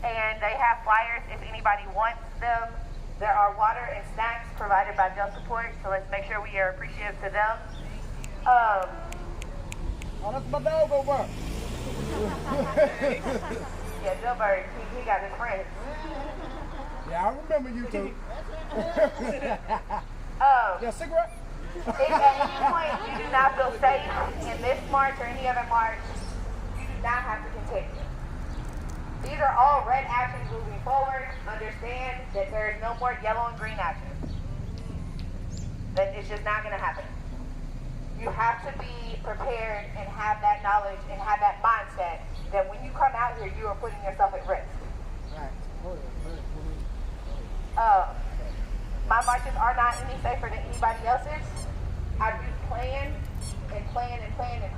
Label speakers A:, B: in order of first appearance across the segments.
A: and they have flyers if anybody wants them. There are water and snacks provided by Joe Support, so let's make sure we are appreciative to them.
B: Oh, that's my dog over.
A: Yeah, Joe Bird, he got his friends.
B: Yeah, I remember you too. Yeah, cigarette?
A: If at any point you do not feel safe in this march or any other march, you do not have to continue. These are all red actions moving forward. Understand that there is no more yellow and green actions. That it's just not going to happen. You have to be prepared and have that knowledge and have that mindset that when you come out here, you are putting yourself at risk. My marches are not any safer than anybody else's. I do plan and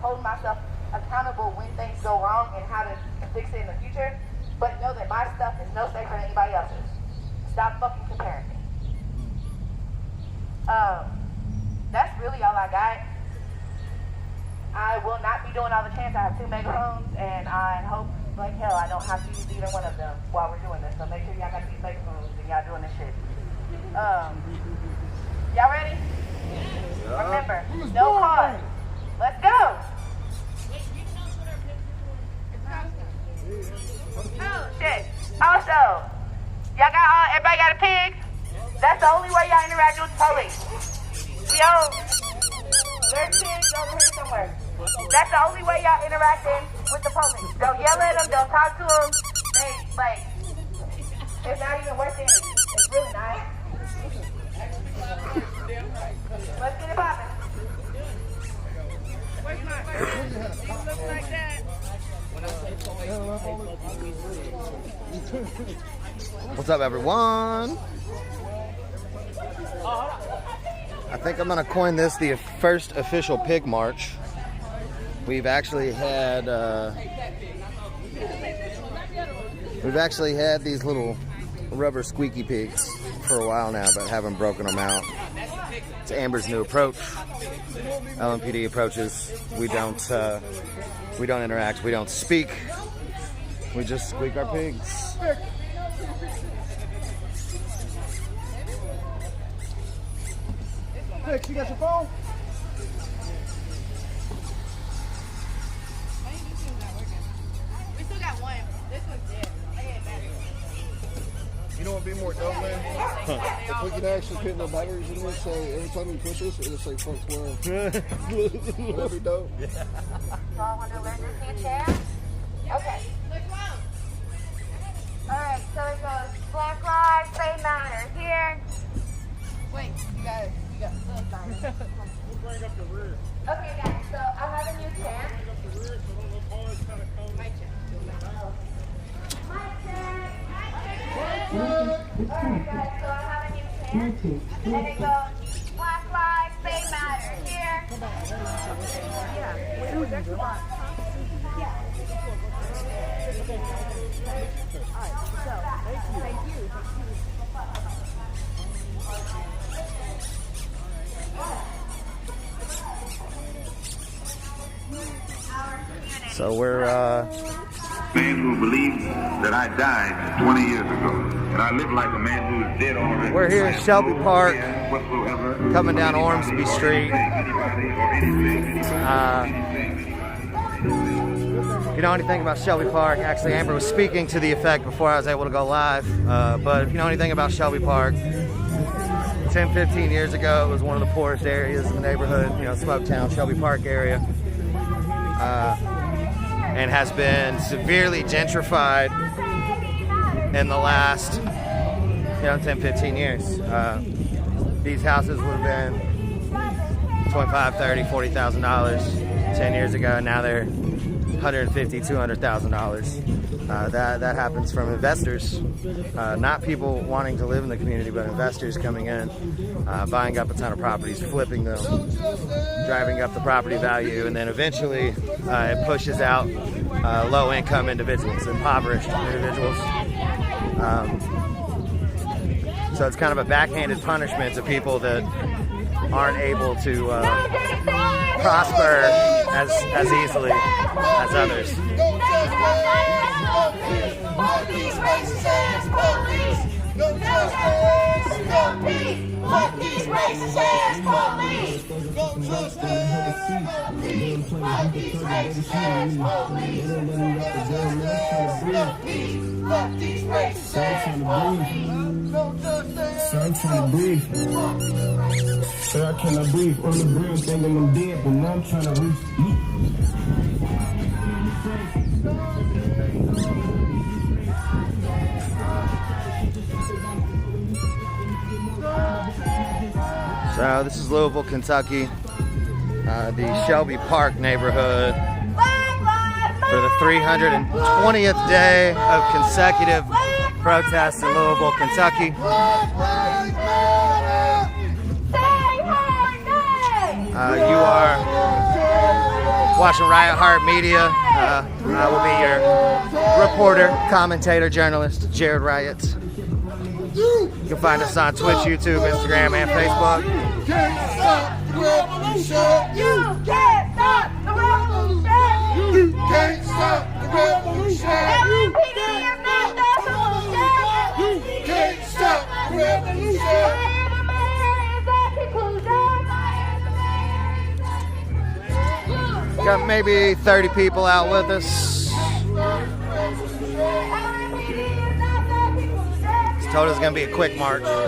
A: hold myself accountable when things go wrong and how to fix it in the future. But know that my stuff is no safer than anybody else's. Stop fucking comparing me. That's really all I got. I will not be doing all the chants. I have 2 megaphones, and I hope like hell I don't have to use either one of them while we're doing this. So make sure y'all got these megaphones and y'all doing this shit. Y'all ready? Remember, no cause. Let's go. Oh shit. Also, everybody got a pig? That's the only way y'all interact with the police. There's pigs over here somewhere. That's the only way y'all interacting with the police. Don't yell at them, don't talk to them. It's not even worth it. It's really not. Let's get it poppin'. Where's my you look like that?
C: What's up, everyone? I think I'm gonna coin this the first official pig march. We've actually had these little rubber squeaky pigs for a while now, but haven't broken them out. It's Amber's new approach. LMPD approaches. We don't interact. We don't speak. We just squeak our pigs.
B: Hey, you got your phone?
A: We still got one. This one's dead.
D: You know what would be more dope, man? If we could actually put no batteries in this, so every time you push this, it'll say front 12. That'd be dope.
A: So I want to learn this new chair. Okay. Alright, so it goes Black Lives Matter here. Wait, you got
D: We'll bring up the rear.
A: Okay, guys, so I have a new chant.
D: Bring up the rear so the little boys kind of come.
A: My chant. Alright, guys, so I have a new chant. And it goes Black Lives Matter here. Yeah. Alright, so thank you.
C: So we're
E: man who believes that I died 20 years ago, and I live like a man who is dead already.
C: We're here in Shelby Park,
E: whatsoever.
C: coming down Ormsby Street. If you know anything about Shelby Park, actually Amber was speaking to the effect before I was able to go live. But if you know anything about Shelby Park, 10, 15 years ago, it was one of the poorest areas in the neighborhood, Smoketown, Shelby Park area. And has been severely gentrified in the last 10, 15 years. These houses would have been $25,000, $30,000, $40,000 10 years ago, and now they're $150,000, $200,000. That happens from investors, not people wanting to live in the community, but investors coming in, buying up a ton of properties, flipping them, driving up the property value, and then eventually it pushes out low-income individuals, impoverished individuals. So it's kind of a backhanded punishment to people that aren't able to prosper as easily as others.
D: Fuck these racist ass police. No justice, no peace. Fuck these racist ass police. No justice, no peace. Fuck these racist ass police. No justice, no peace. Fuck these racist ass police. No justice.
F: Sir, I'm trying to breathe. Sir, I cannot breathe. On the brim, thinking I'm dead, but now I'm trying to reach.
C: So this is Louisville, Kentucky, the Shelby Park neighborhood for the 320th day of consecutive protests in Louisville, Kentucky. You are watching Riot Heart Media. I will be your reporter, commentator, journalist, Jared Riot. You can find us on Twitch, YouTube, Instagram, and Facebook.
D: You can't stop the revolution.
A: You can't stop the revolution.
D: You can't stop the revolution.
A: LAPD is not the solution.
D: You can't stop the revolution.
A: Fire the mayor is the conclusion.
C: Got maybe 30 people out with us. Told us it's gonna be a quick march.
A: Fire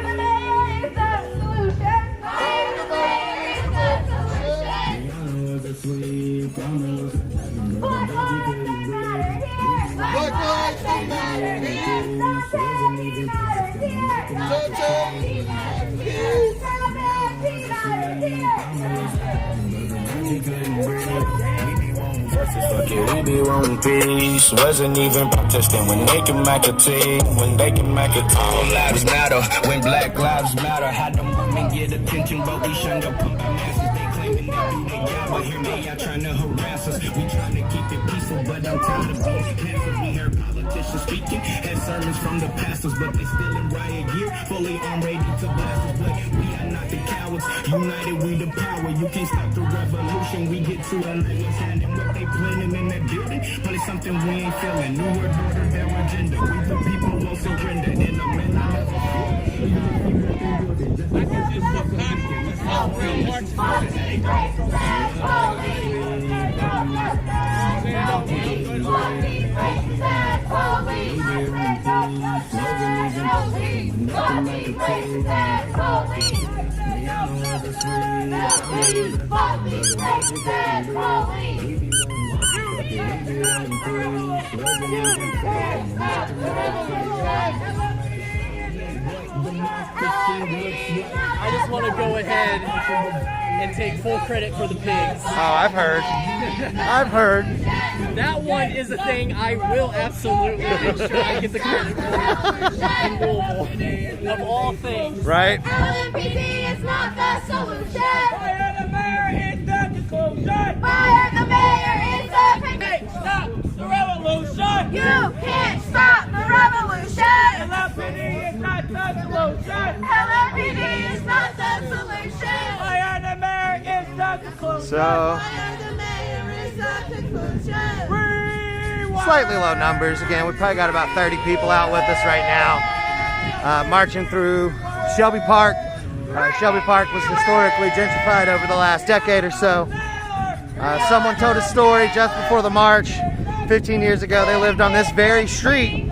A: the mayor is the solution. Fire the mayor is the solution. Black lives matter here.
F: Fuck it, we be wanting peace. Wasn't even protesting when they can make a team. When they can make a team. All lives matter when Black Lives Matter. Had them women get attention, but we shunned up on our masses. They claiming they do their job, but here they are trying to harass us. We trying to keep it peaceful, but I'm tired of being canceled. We heard politicians speaking, had sermons from the pastors, but they still in riot gear, fully armed, ready to blast us. But we are not the cowards. United, we the power. You can't stop the revolution. We get to a night what's happening, what they planning in that building. Probably something we ain't feeling. New world order, their agenda. We the people won't surrender. In a man, I never feel.
G: I just want to go ahead and take full credit for the pigs.
C: Oh, I've heard. I've heard.
G: That one is a thing I will absolutely make sure I get the credit for in Louisville. Of all things.
C: Right?
A: LMPD is not the solution.
G: Fire the mayor is the conclusion.
A: Fire the mayor is the
G: Hey, stop the revolution.
A: You can't stop the revolution.
G: LMPD is not the solution.
A: LMPD is not the solution.
G: Fire the mayor is the conclusion.
C: So,
A: Fire the mayor is the conclusion.
C: slightly low numbers. Again, we probably got about 30 people out with us right now, marching through Shelby Park. Shelby Park was historically gentrified over the last decade or so. Someone told a story just before the march. 15 years ago, they lived on this very street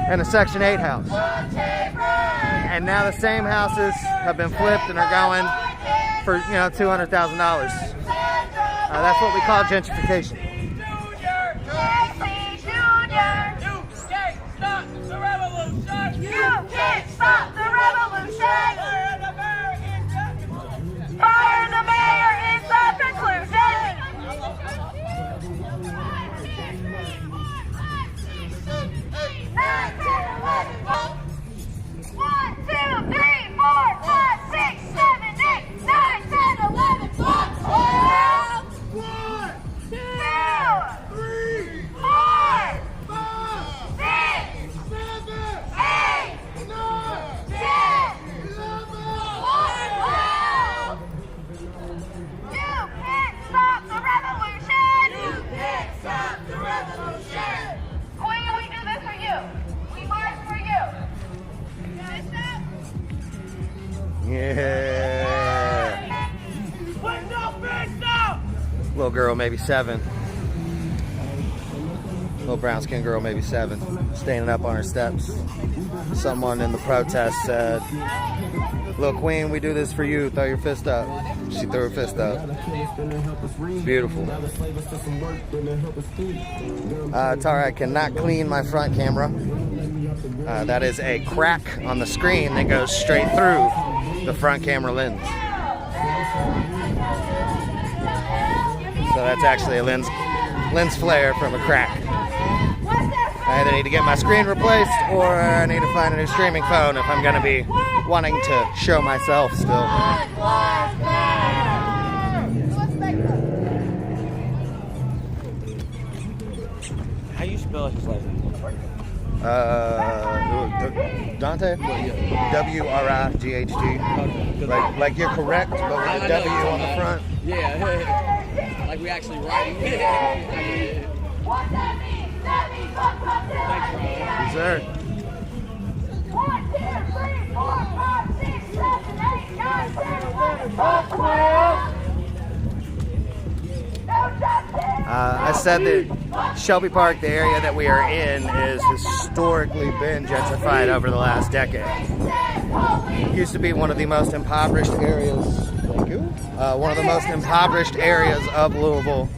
C: in a Section 8 house. And now the same houses have been flipped and are going for, $200,000. That's what we call gentrification.
A: You can't stop the revolution. Fire the mayor is the conclusion. 9, 10, 11, 12. 1, 2, 3, 4, 5, 6, 7, 8, 9, 10, 11, 12. 1, 2, 3, 4, 5, 6, 7, 8, 9, 10, 11, 12. You can't stop the revolution. You can't stop the revolution.
C: Little girl, maybe 7. Little brown skinned girl, maybe 7, standing up on her steps. Someone in the protest said, "Little queen, we do this for you. Throw your fist up." She threw her fist up. It's beautiful. Tara, I cannot clean my front camera. That is a crack on the screen that goes straight through the front camera lens. So that's actually a lens flare from a crack. I either need to get my screen replaced or I need to find a new streaming phone if I'm going to be wanting to show myself still.
G: How you spell his last name?
C: Dante? W-R-I-G-H-T. Like you're correct, but with a W on the front.
G: Yeah, like we actually write.
C: Yes, sir.
D: 1, 2, 3, 4, 5, 6, 7, 8, 9, 10, 11, 12.
C: I said that Shelby Park, the area that we are in, is historically been gentrified over the last decade. It used to be one of the most impoverished areas. Thank you. One of the most impoverished areas of Louisville.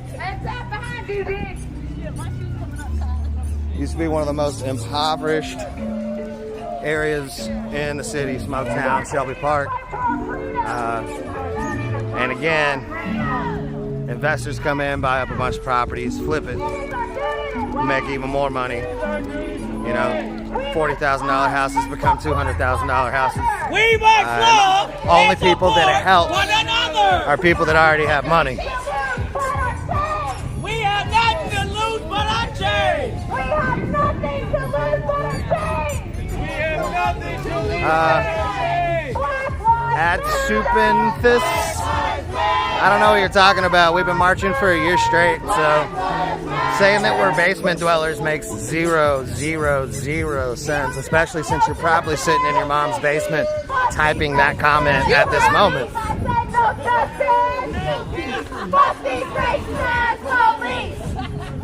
C: Used to be one of the most impoverished areas in the city, Smoketown, Shelby Park. And again, investors come in, buy up a bunch of properties, flip it, make even more money. You know, $40,000 houses become $200,000 houses.
H: We must love
C: only people that it helps
H: one another.
C: are people that already have money.
H: We have nothing to lose but our change.
D: We have nothing to lose but our change.
H: We have nothing to lose but our change.
C: At Soup and Fists, I don't know what you're talking about. We've been marching for a year straight, so saying that we're basement dwellers makes zero sense, especially since you're probably sitting in your mom's basement typing that comment at this moment.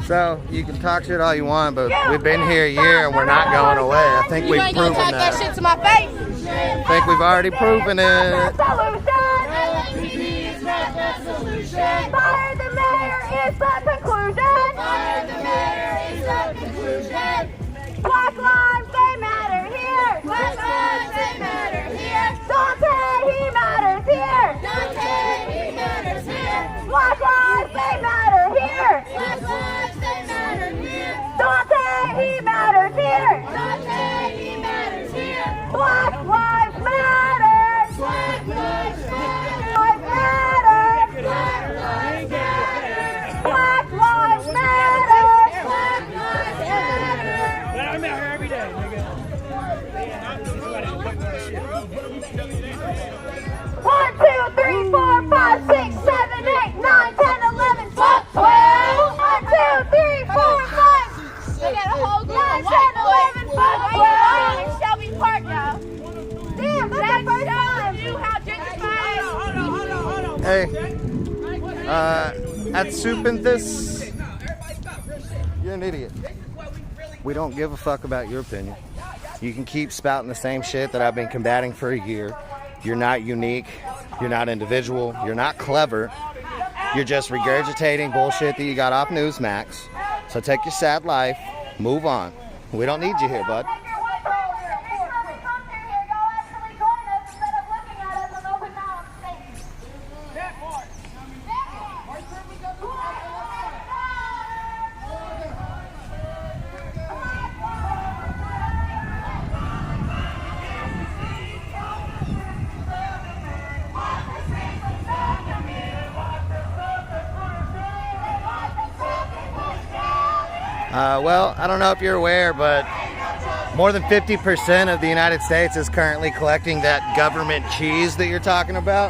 C: So you can talk shit all you want, but we've been here a year and we're not going away. I think we've proven that.
D: Shit to my face.
C: I think we've already proven it.
D: Fire the mayor is the conclusion. Fire the mayor is the conclusion. Black lives, they matter here. Black lives, they matter here. Dante, he matters here. Dante, he matters here. Black lives, they matter here. Black lives, they matter here. Dante, he matters here. Dante, he matters here. Black lives matter. Black lives matter. Black lives matter. Black lives matter. Black lives matter.
H: But I'm out here every day, nigga.
D: 1, 2, 3, 4, 5, 6, 7, 8, 9, 10, 11, 12, 12. 1, 2, 3, 4, 5. They got a whole group of white boys in Shelby Park now. Damn, that's the first time. You how gentrified.
H: Hold on.
C: Hey, at Soup and This, you're an idiot. We don't give a fuck about your opinion. You can keep spouting the same shit that I've been combating for a year. You're not unique. You're not individual. You're not clever. You're just regurgitating bullshit that you got off Newsmax. So take your sad life, move on. We don't need you here, bud. Well, I don't know if you're aware, but more than 50% of the United States is currently collecting that government cheese that you're talking about.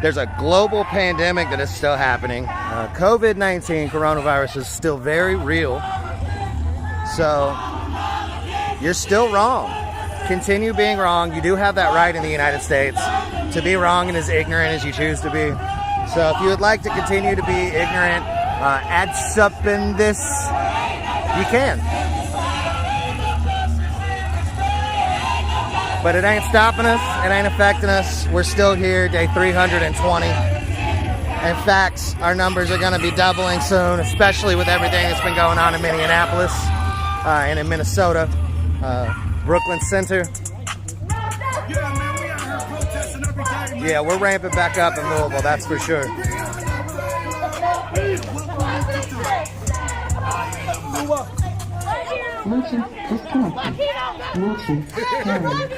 C: There's a global pandemic that is still happening. COVID-19, coronavirus, is still very real. So, you're still wrong. Continue being wrong. You do have that right in the United States to be wrong and as ignorant as you choose to be. So if you would like to continue to be ignorant, add sup in this, you can. But it ain't stopping us, it ain't affecting us. We're still here, day 320. In fact, our numbers are gonna be doubling soon, especially with everything that's been going on in Minneapolis and in Minnesota, Brooklyn Center. Yeah, we're ramping back up in Louisville, that's for sure.
I: Bluetooth disconnected. Bluetooth pairing.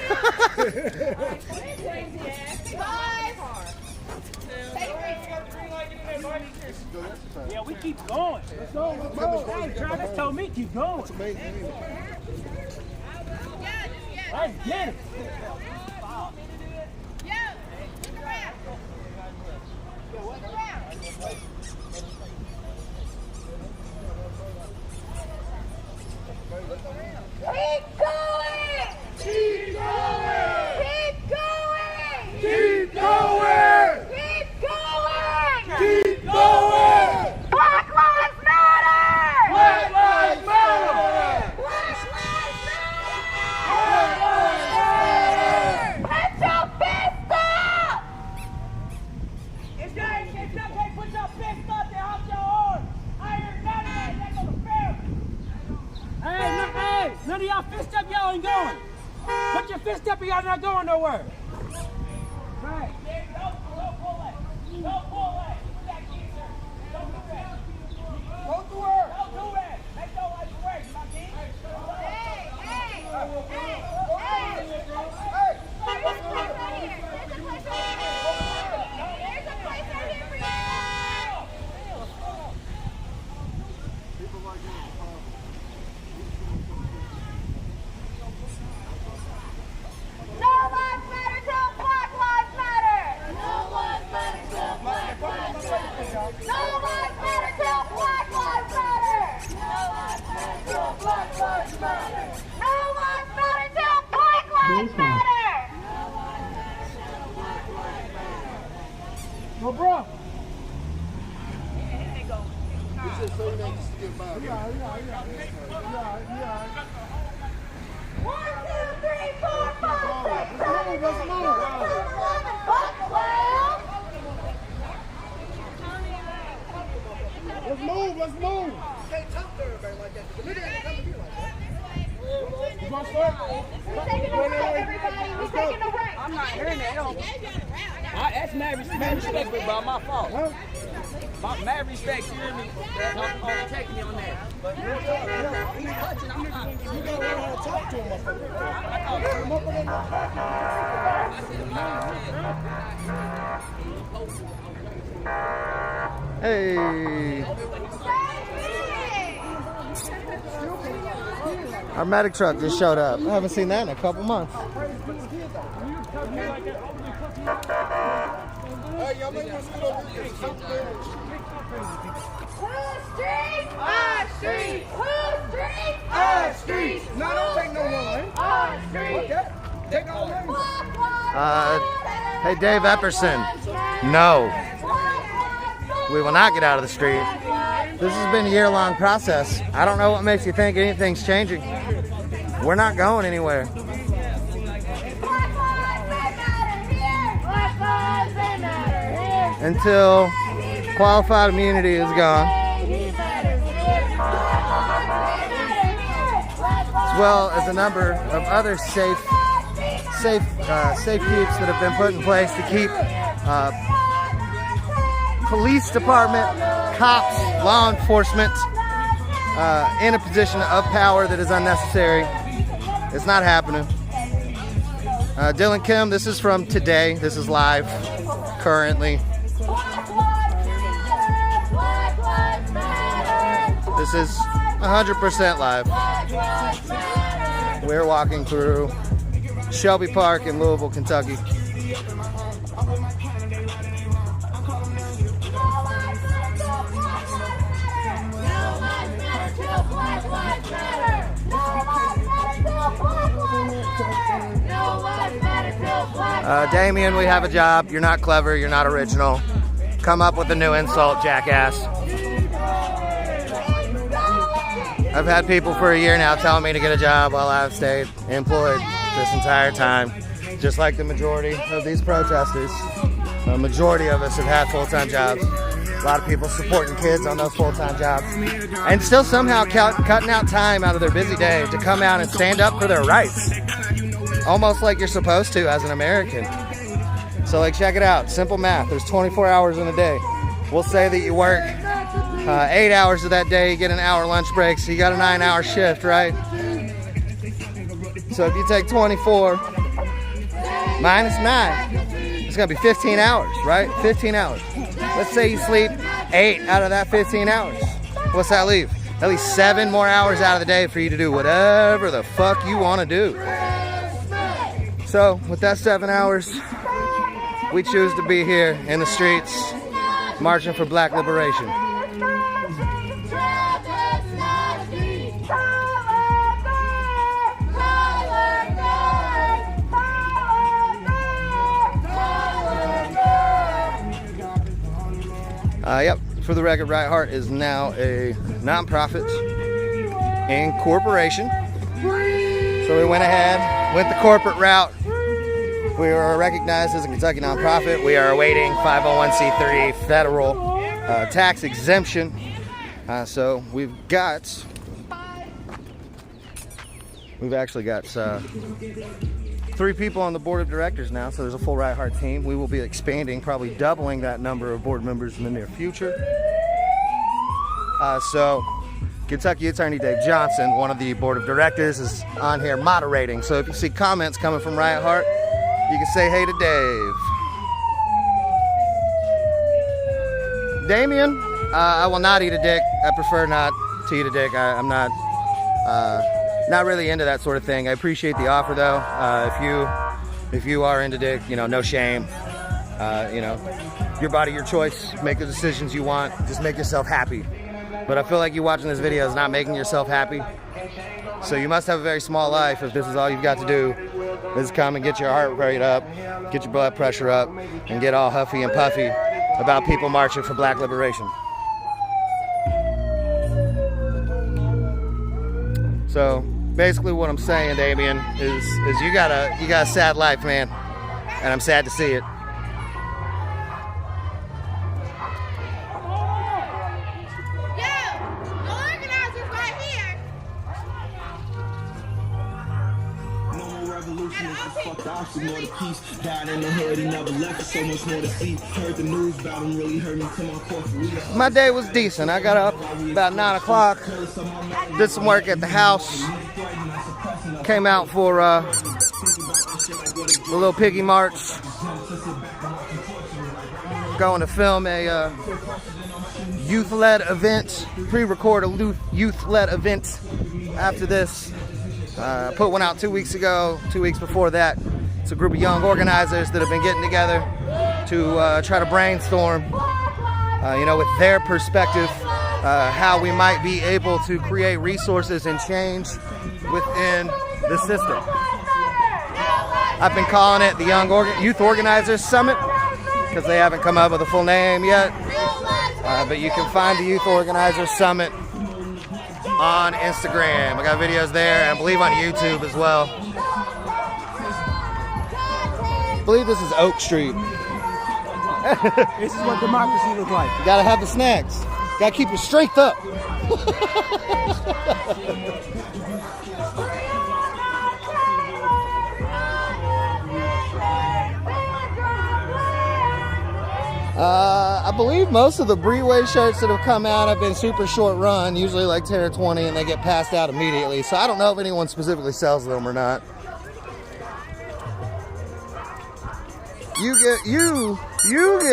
H: Yeah, we keep going. Let's go. Hey, Travis told me keep going. Let's get it.
A: Keep going! Keep going! Keep going!
B: Keep going!
A: Keep going!
B: Keep going!
A: Black Lives Matter!
B: Black Lives Matter!
A: Black Lives Matter! Put your fist up!
H: If you ain't put your fist up, then hop your horn. Iron Saturday, they go to fair. Hey, none of y'all fist up, y'all ain't going. Put your fist up, y'all not going nowhere. Right. Don't pull it. Don't pull it. That geezer. Don't do that. Don't do it. Don't do it. Make your life work, my king.
A: Hey! There's a place right here. There's a place right here. There's a place right here for you. No lives matter till Black Lives Matter. No lives matter till Black Lives Matter. No lives matter till Black Lives Matter. No lives matter till Black Lives Matter. No lives matter till Black Lives Matter.
B: No, bro.
A: 1, 2, 3, 4, 5, 6, 7, 8, 9, 10, 11, 12.
B: Let's move. Can't talk to everybody like that. The media ain't coming to you like that. You want to start?
A: We're taking a break, everybody. We're taking a break.
H: I'm not hearing that. That's mad respect, but by my fault.
B: Huh?
H: Mad respect, you hear me? I'm taking you on that. But you're touching, I'm not.
B: You gotta learn how to talk to him, motherfucker. Come up with
C: Hey! Our medic truck just showed up. I haven't seen that in a couple months.
B: Hey, y'all make us get over here.
A: Whose street? Our street. Whose street?
B: Our street. No, don't take no line.
A: Our street.
B: Okay. Take no line.
C: Hey, Dave Epperson. No. We will not get out of the street. This has been a year-long process. I don't know what makes you think anything's changing. We're not going anywhere. Until qualified immunity is gone. As well as a number of other safe safekeeps that have been put in place to keep police department, cops, law enforcement in a position of power that is unnecessary. It's not happening. Dylan Kim, this is from today. This is live currently. This is 100% live. We're walking through Shelby Park in Louisville, Kentucky. Damien, we have a job. You're not clever. You're not original. Come up with a new insult, jackass. I've had people for a year now telling me to get a job while I've stayed employed this entire time. Just like the majority of these protesters. The majority of us have had full-time jobs. A lot of people supporting kids on those full-time jobs. And still somehow cutting out time out of their busy day to come out and stand up for their rights. Almost like you're supposed to as an American. So like, check it out, simple math. There's 24 hours in a day. We'll say that you work 8 hours of that day, you get an hour lunch break, so you got a 9-hour shift, right? So if you take 24 minus 9, it's gonna be 15 hours, right? 15 hours. Let's say you sleep 8 out of that 15 hours. What's that leave? At least 7 more hours out of the day for you to do whatever the fuck you wanna do. So with that 7 hours, we choose to be here in the streets, marching for black liberation. Yep, for the record, Right Heart is now a non-profit incorporation. So we went ahead, went the corporate route. We are recognized as a Kentucky nonprofit. We are awaiting 501c3 federal tax exemption. So we've actually got 3 people on the board of directors now, so there's a full Right Heart team. We will be expanding, probably doubling that number of board members in the near future. So Kentucky Attorney Dave Johnson, one of the board of directors, is on here moderating. So if you see comments coming from Right Heart, you can say hey to Dave. Damien, I will not eat a dick. I prefer not to eat a dick. I'm not really into that sort of thing. I appreciate the offer though. If you are into dick, you know, no shame. You know, your body, your choice. Make the decisions you want. Just make yourself happy. But I feel like you watching this video is not making yourself happy. So you must have a very small life if this is all you've got to do is come and get your heart rate up, get your blood pressure up, and get all huffy and puffy about people marching for black liberation. So basically what I'm saying, Damien, is you got a sad life, man, and I'm sad to see it.
F: More to peace, died in the hood, he never left, so much more to see. Heard the news about him, really hurt me to my core.
C: My day was decent. I got up about 9 o'clock, did some work at the house, came out for the little piggy march, going to film a youth-led event, pre-record a youth-led event after this. Put one out 2 weeks ago, 2 weeks before that. It's a group of young organizers that have been getting together to try to brainstorm, you know, with their perspective, how we might be able to create resources and change within the system. I've been calling it the Youth Organizers Summit because they haven't come up with a full name yet, but you can find the Youth Organizers Summit on Instagram. I got videos there, and I believe on YouTube as well. I believe this is Oak Street.
B: This is what democracy looks like.
C: You gotta have the snacks. Gotta keep your strength up. I believe most of the Breeway shirts that have come out have been super short run, usually like 10 or 20, and they get passed out immediately. So I don't know if anyone specifically sells them or not. You get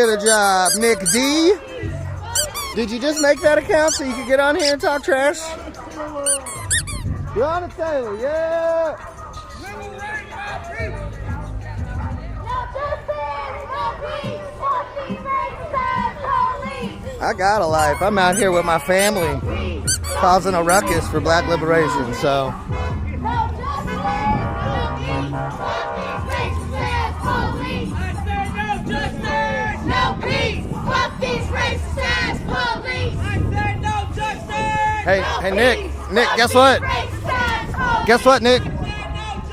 C: a job, Nick D. Did you just make that account so you could get on here and talk trash? Breonna Taylor, yeah. I got a life. I'm out here with my family, causing a ruckus for black liberation, so.
D: No peace, fuck these
C: Hey, Nick. Nick, guess what? Guess what, Nick?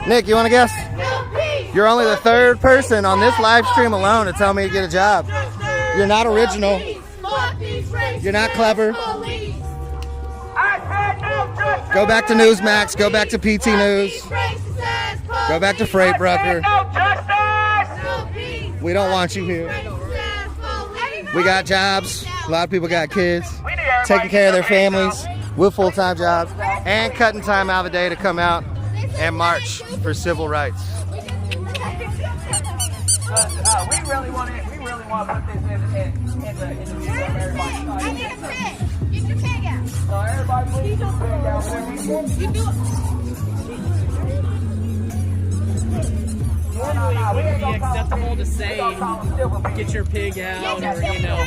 C: Nick, you want to guess? You're only the third person on this live stream alone to tell me to get a job. You're not original. You're not clever. Go back to Newsmax. Go back to PT News. Go back to Freight Broker. We don't want you here. We got jobs. A lot of people got kids. Taking care of their families with full-time jobs and cutting time out of the day to come out and march for civil rights.
H: We really want to put this in the video of everybody.
A: Get your pig out.
H: So everybody please just pig out.
G: Would it be acceptable to say get your pig out, or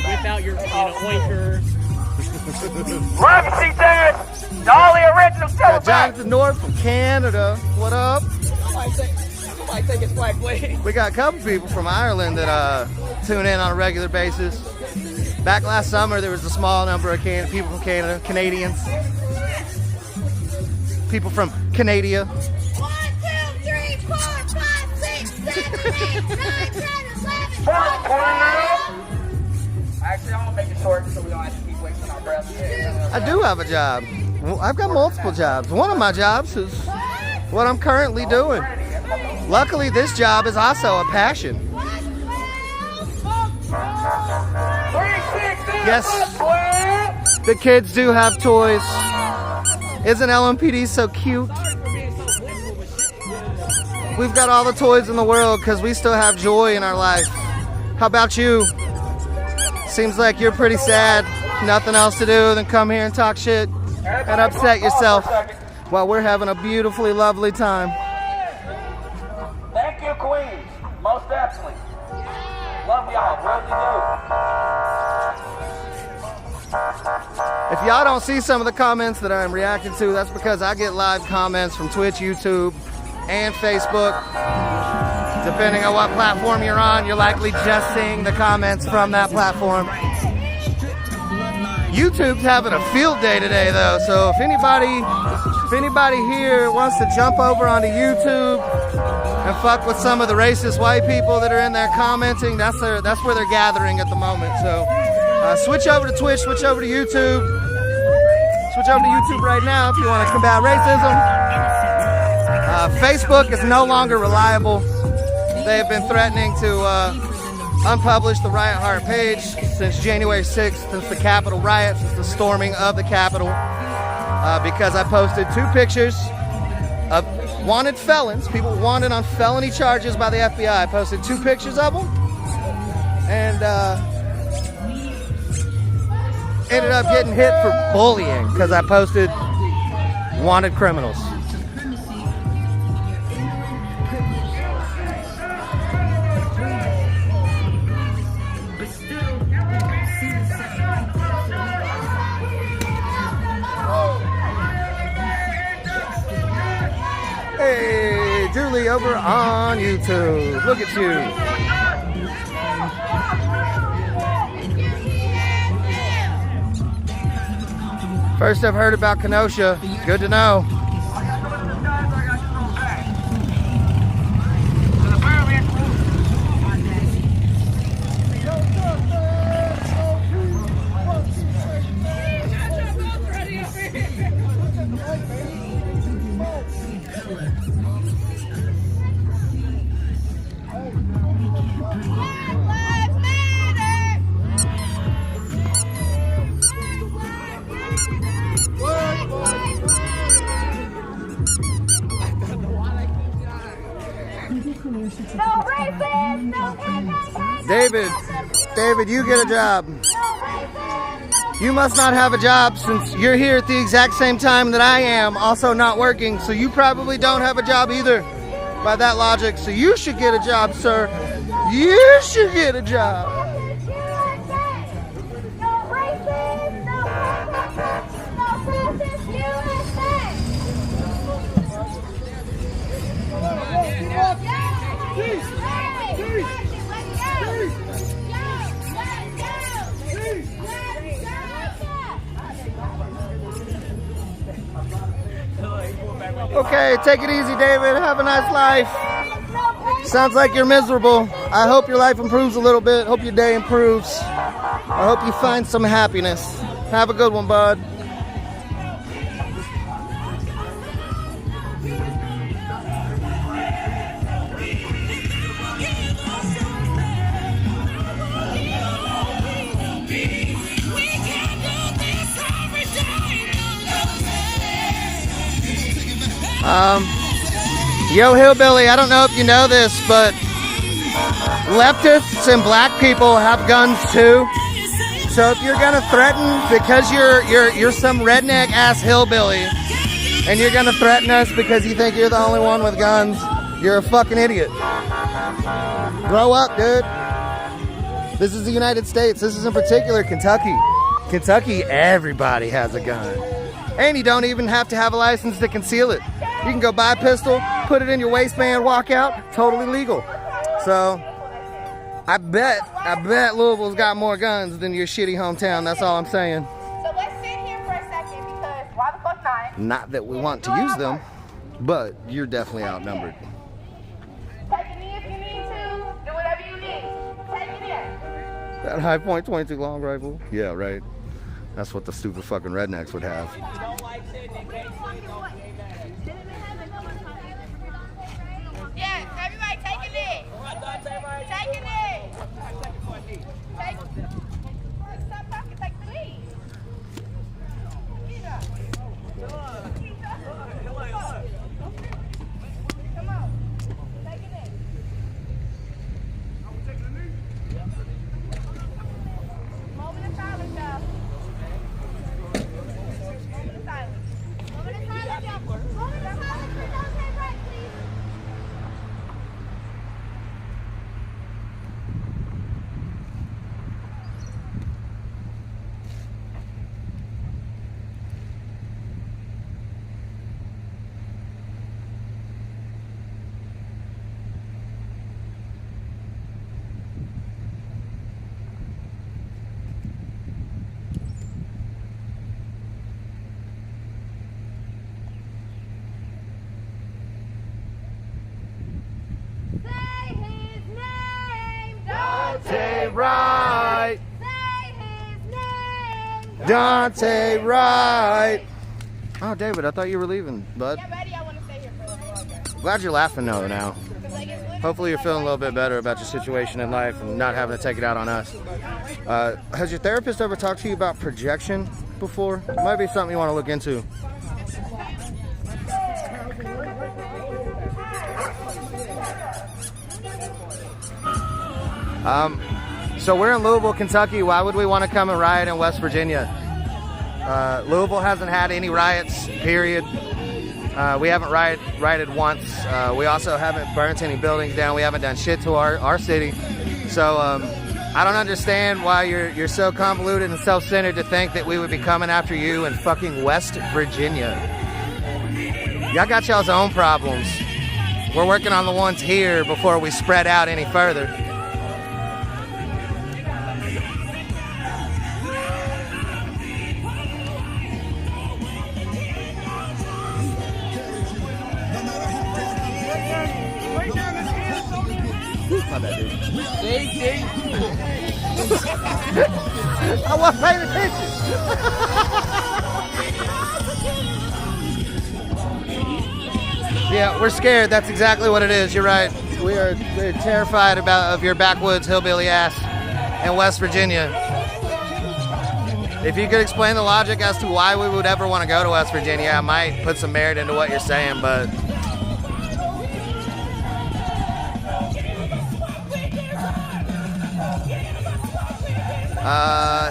G: without your oinker?
H: Legacy says the only original
C: Got Jonathan North from Canada. What up?
G: I think it's like, wait.
C: We got a couple people from Ireland that tune in on a regular basis. Back last summer, there was a small number of people from Canada, Canadians. People from Canada.
A: 1, 2, 3, 4, 5, 6, 7, 8, 9, 10, 11, 12.
H: Actually, I'm gonna make it short so we don't have to keep wasting our breath.
C: I do have a job. I've got multiple jobs. One of my jobs is what I'm currently doing. Luckily, this job is also a passion. Yes, the kids do have toys. Isn't LMPD so cute? We've got all the toys in the world because we still have joy in our life. How about you? Seems like you're pretty sad. Nothing else to do than come here and talk shit and upset yourself while we're having a beautifully lovely time.
H: Thank you, Queens. Most definitely. Love y'all. Really
C: If y'all don't see some of the comments that I'm reacting to, that's because I get live comments from Twitch, YouTube, and Facebook. Depending on what platform you're on, you're likely just seeing the comments from that platform. YouTube's having a field day today, though, so if anybody here wants to jump over onto YouTube and fuck with some of the racist white people that are in there commenting, that's where they're gathering at the moment. So switch over to Twitch, switch over to YouTube. Switch over to YouTube right now if you want to combat racism. Facebook is no longer reliable. They have been threatening to unpublish the Riot Heart page since January 6th, since the Capitol riot, since the storming of the Capitol, because I posted 2 pictures of wanted felons, people wanted on felony charges by the FBI. I posted 2 pictures of them, and ended up getting hit for bullying because I posted wanted criminals. Hey, Julie over on YouTube. Look at you. First I've heard about Kenosha. Good to know. David, you get a job. You must not have a job since you're here at the exact same time that I am, also not working, so you probably don't have a job either by that logic. So you should get a job, sir. You should get a job. Okay, take it easy, David. Have a nice life. Sounds like you're miserable. I hope your life improves a little bit. Hope your day improves. I hope you find some happiness. Have a good one, bud. Yo, Hillbilly, I don't know if you know this, but leftists and black people have guns too. So if you're gonna threaten, because you're some redneck ass hillbilly, and you're gonna threaten us because you think you're the only one with guns, you're a fucking idiot. Grow up, dude. This is the United States. This is in particular Kentucky. Kentucky, everybody has a gun. And you don't even have to have a license to conceal it. You can go buy a pistol, put it in your waistband, walk out, totally legal. So, I bet Louisville's got more guns than your shitty hometown, that's all I'm saying.
A: So let's sit here for a second because why the fuck not?
C: Not that we want to use them, but you're definitely outnumbered.
A: Take a knee if you need to, do whatever you need. Take it in.
C: That high point 22 long rifle? Yeah, right. That's what the stupid fucking rednecks would have.
A: Yes, everybody take a knee. Take a knee. Stop talking, take the knee. Come on. Take a knee. Moment of silence, y'all. Moment of silence. Moment of silence, y'all. Moment of silence for Dante Wright, please.
C: Dante Wright.
A: Say his name.
C: Dante Wright. Oh, David, I thought you were leaving, bud.
A: Yeah, buddy, I want to stay here for a little longer.
C: Glad you're laughing though now.
A: Like, it's literally
C: Hopefully you're feeling a little bit better about your situation in life and not having to take it out on us. Has your therapist ever talked to you about projection before? It might be something you want to look into. So we're in Louisville, Kentucky. Why would we want to come and riot in West Virginia? Louisville hasn't had any riots, period. We haven't rioted once. We also haven't burnt any buildings down. We haven't done shit to our city. So I don't understand why you're so convoluted and self-centered to think that we would be coming after you in fucking West Virginia. Y'all got y'all's own problems. We're working on the ones here before we spread out any further. My bad, dude.
G: See?
C: I wasn't paying attention. Yeah, we're scared. That's exactly what it is. You're right. We're terrified of your backwoods hillbilly ass in West Virginia. If you could explain the logic as to why we would ever want to go to West Virginia, I might put some merit into what you're saying, but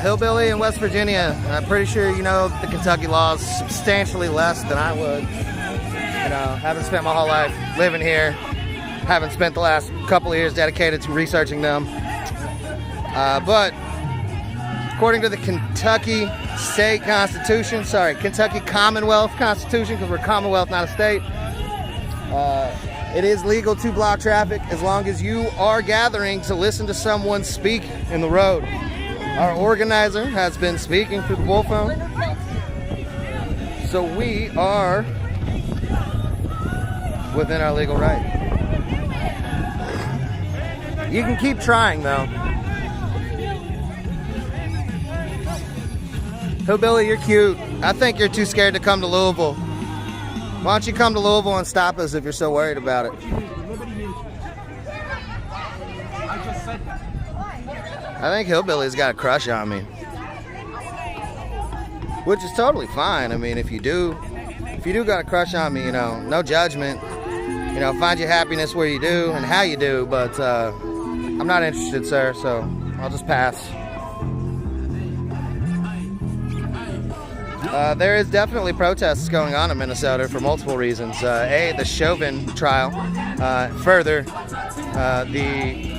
C: hillbilly in West Virginia, I'm pretty sure you know the Kentucky laws substantially less than I would. You know, haven't spent my whole life living here. Haven't spent the last couple of years dedicated to researching them. But according to the Kentucky State Constitution, Kentucky Commonwealth Constitution, because we're a Commonwealth, not a state, it is legal to block traffic as long as you are gathering to listen to someone speak in the road. Our organizer has been speaking through the bullphone. So we are within our legal right. You can keep trying, though. Hillbilly, you're cute. I think you're too scared to come to Louisville. Why don't you come to Louisville and stop us if you're so worried about it? I think Hillbilly's got a crush on me. Which is totally fine. I mean, if you do got a crush on me, you know, no judgment. You know, find your happiness where you do and how you do, but I'm not interested, sir, so I'll just pass. There is definitely protests going on in Minnesota for multiple reasons. A, the Chauvin trial. Further, the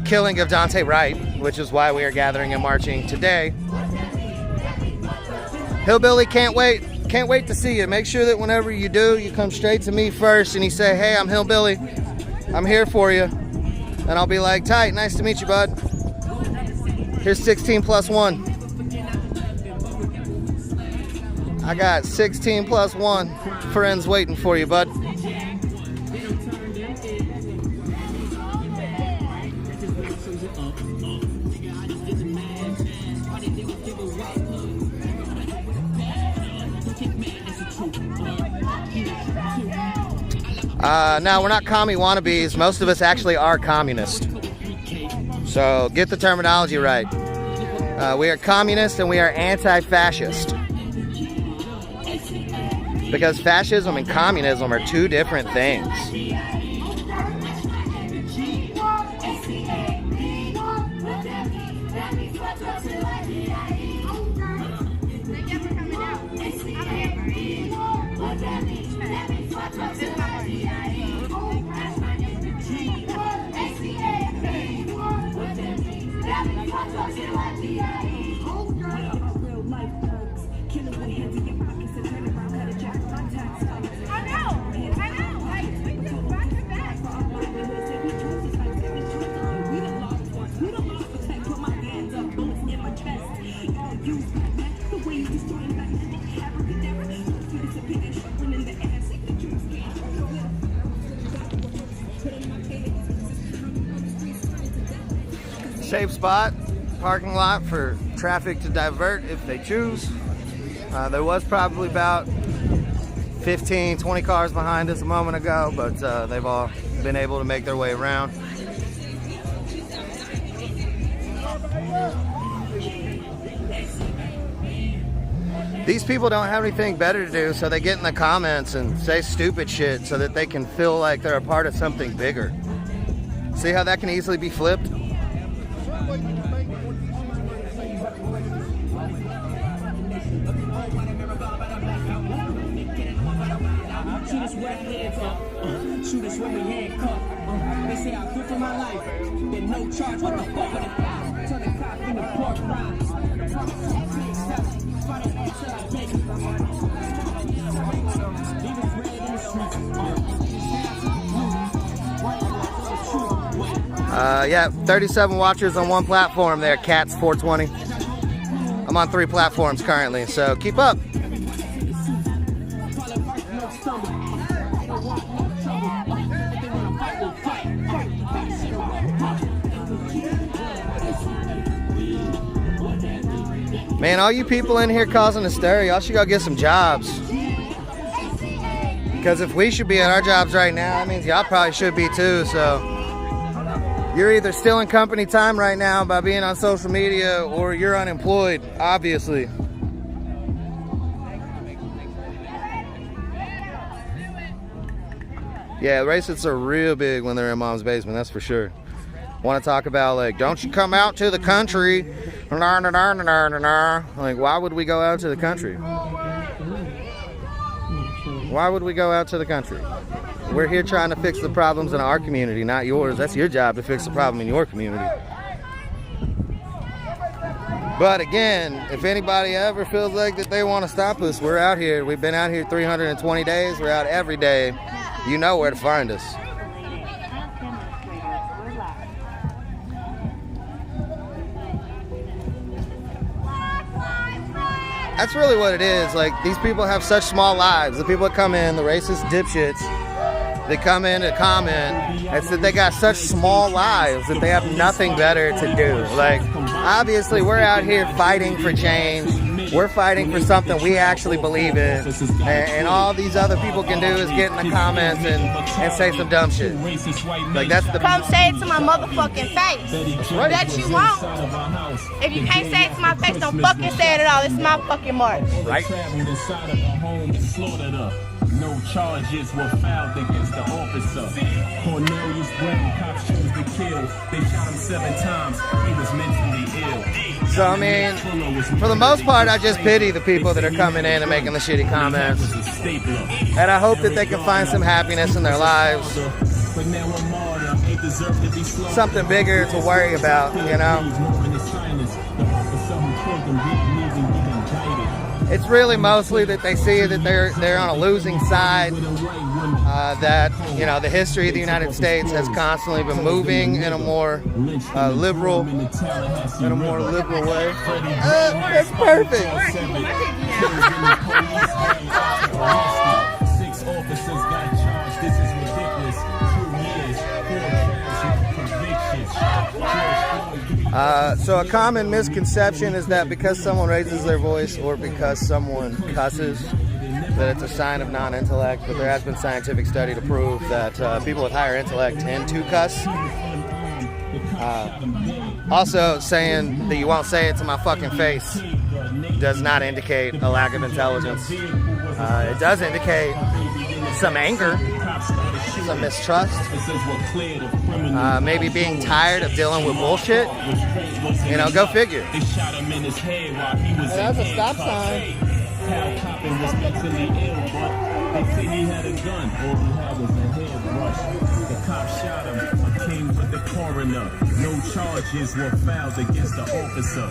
C: killing of Dante Wright, which is why we are gathering and marching today. Hillbilly, can't wait. Can't wait to see you. Make sure that whenever you do, you come straight to me first and you say, hey, I'm Hillbilly. I'm here for you. And I'll be like, tight, nice to meet you, bud. Here's 16 plus 1. I got 16 plus 1 friends waiting for you, bud. Now, we're not commie wannabes. Most of us actually are communist. So get the terminology right. We are communist and we are anti-fascist. Because fascism and communism are two different things. Safe spot, parking lot for traffic to divert if they choose. There was probably about 15, 20 cars behind us a moment ago, but they've all been able to make their way around. These people don't have anything better to do, so they get in the comments and say stupid shit so that they can feel like they're a part of something bigger. See how that can easily be flipped?
H: Shoot us when we handcuffed. They say I quit for my life. Then no charge. What the fuck? Turn the cop in the pork rinds.
C: Yeah, 37 watchers on one platform there, Cats 420. I'm on 3 platforms currently, so keep up. Man, all you people in here causing a stir, y'all should go get some jobs. Because if we should be at our jobs right now, that means y'all probably should be too, so. You're either still in company time right now by being on social media, or you're unemployed, obviously. Yeah, racists are real big when they're in mom's basement, that's for sure. Want to talk about, like, don't you come out to the country? Like, why would we go out to the country? Why would we go out to the country? We're here trying to fix the problems in our community, not yours. That's your job to fix the problem in your community. But again, if anybody ever feels like that they want to stop us, we're out here. We've been out here 320 days. We're out every day. You know where to find us. That's really what it is. Like, these people have such small lives. The people that come in, the racist dipshits, that come in to comment, it's that they got such small lives that they have nothing better to do. Like, obviously, we're out here fighting for change. We're fighting for something we actually believe in. And all these other people can do is get in the comments and say some dumb shit. Like, that's the...
A: Come say it to my motherfucking face.
C: Right.
A: That you won't. If you can't say it to my face, don't fucking say it at all. This is my fucking march.
C: Right.
F: No charges were filed against the officer. Cornelius Brown, cops chose to kill. They shot him 7 times. He was mentally ill.
C: So, I mean, for the most part, I just pity the people that are coming in and making the shitty comments. And I hope that they can find some happiness in their lives. Something bigger to worry about, you know? It's really mostly that they see that they're on a losing side, that, you know, the history of the United States has constantly been moving in a more liberal way. That's perfect.
F: 6 officers got charged. This is ridiculous. 2 years, 4 convictions.
C: So a common misconception is that because someone raises their voice or because someone cusses, that it's a sign of non-intellect, but there has been scientific study to prove that people with higher intellect tend to cuss. Also, saying that you won't say it to my fucking face does not indicate a lack of intelligence. It does indicate some anger, some mistrust, maybe being tired of dealing with bullshit. You know, go figure. That's a stop sign.
F: Hal Coppin was mentally ill, but they say he had a gun. All he had was a hairbrush. The cop shot him, came with the coroner. No charges were filed against the officer.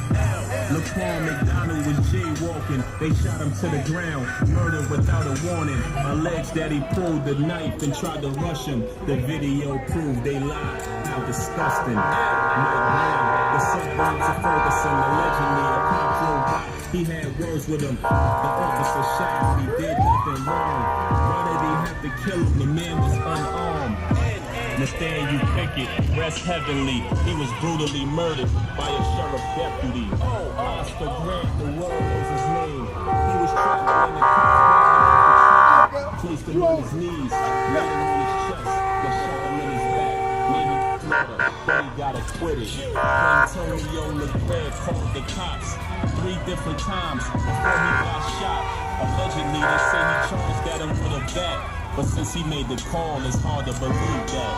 F: Laquan McDonald was jaywalking. They shot him to the ground, murdered without a warning. Alleged that he pulled the knife and tried to rush him. The video proved they lied. How disgusting. The suburbs of Ferguson, allegedly a cop drove by. He had words with him. The officer shot him. He did nothing wrong. Why did he have to kill him? The man was unarmed. Nathaniel Pickett, rest heavenly. He was brutally murdered by a sheriff deputy. Oscar Grant, the world knows his name. He was traveling in the car. Placed him on his knees, laid him on his chest, then shot him in his back. Maybe murder, but he got acquitted. Antonio LeGrand called the cops 3 different times before he got shot. Allegedly, they say he charged at him with a bat, but since he made the call, it's hard to believe that.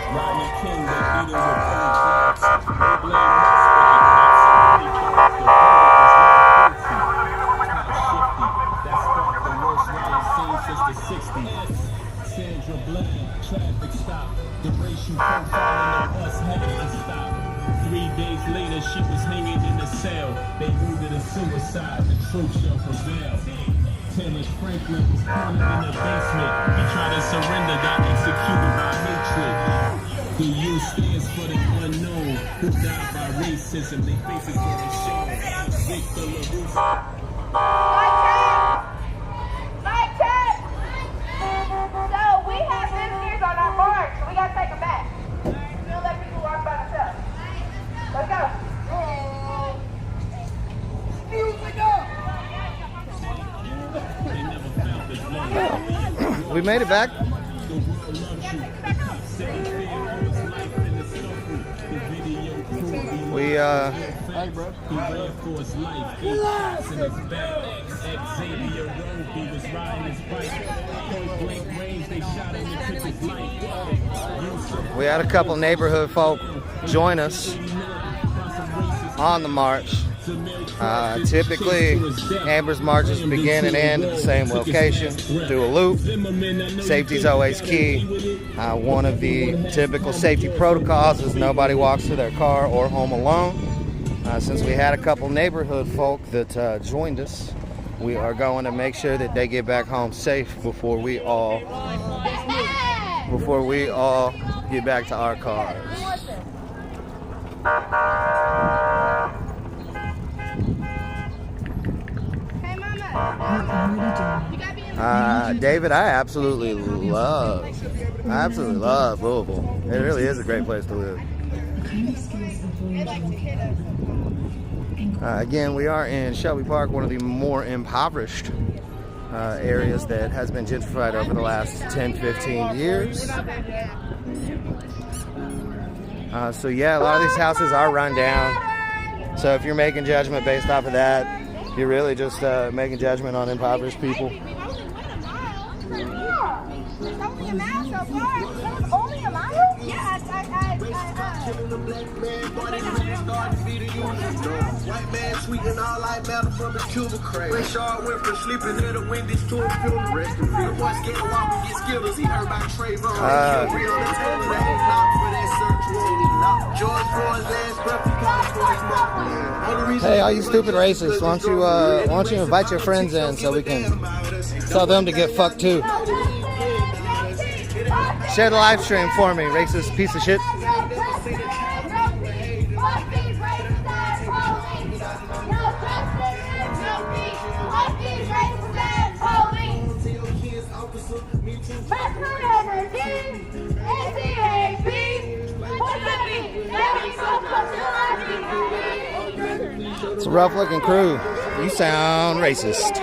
F: Rodney King, they beat him with bullet clubs. They blame us, but the cops are pretty close. The verdict was not guilty. Top shifty. That sparked the worst riot scene since the 60s. Sandra Bland, traffic stop. The racial profiling of us had to stop. 3 days later, she was hanging in the cell. They ruled it a suicide. The truth shall prevail. Taylor Franklin was cornered in the basement. He tried to surrender, got executed by hatred. The U stands for the unknown, who died by racism. They faces were shown. Victor LaRusso.
A: Mic check! So we have visitors on our march. We gotta take them back. We don't let people walk by themselves. Let's go.
C: We made it back. We
F: Hey, bro. He ran for his life. He was in his back. Xavier Road, he was riding his bike. Point blank range, they shot him and took his life.
C: we had a couple neighborhood folk join us on the march. Typically, Amber's marches begin and end at the same location, through a loop. Safety's always key. One of the typical safety protocols is nobody walks to their car or home alone. Since we had a couple neighborhood folk that joined us, we are going to make sure that they get back home safe before we all get back to our cars.
A: Hey, Mama. You gotta be in
C: David, I absolutely love Louisville. It really is a great place to live. Again, we are in Shelby Park, one of the more impoverished areas that has been gentrified over the last 10-15 years. So yeah, a lot of these houses are run down. So if you're making judgment based off of that, you're really just making judgment on impoverished people.
A: It's only a mile so far. It's only a mile? Yeah,
D: White man sweetening all like metal from his Cuba crate. When Shaw went from sleeping in the Wendy's to a funeral. Rest in peace. The boy scared to walk and get Skittles. He heard about Trayvon.
C: Hey, all you stupid racists, why don't you invite your friends in so we can tell them to get fucked too. Share the live stream for me, racist piece of shit. It's a rough looking crew. You sound racist.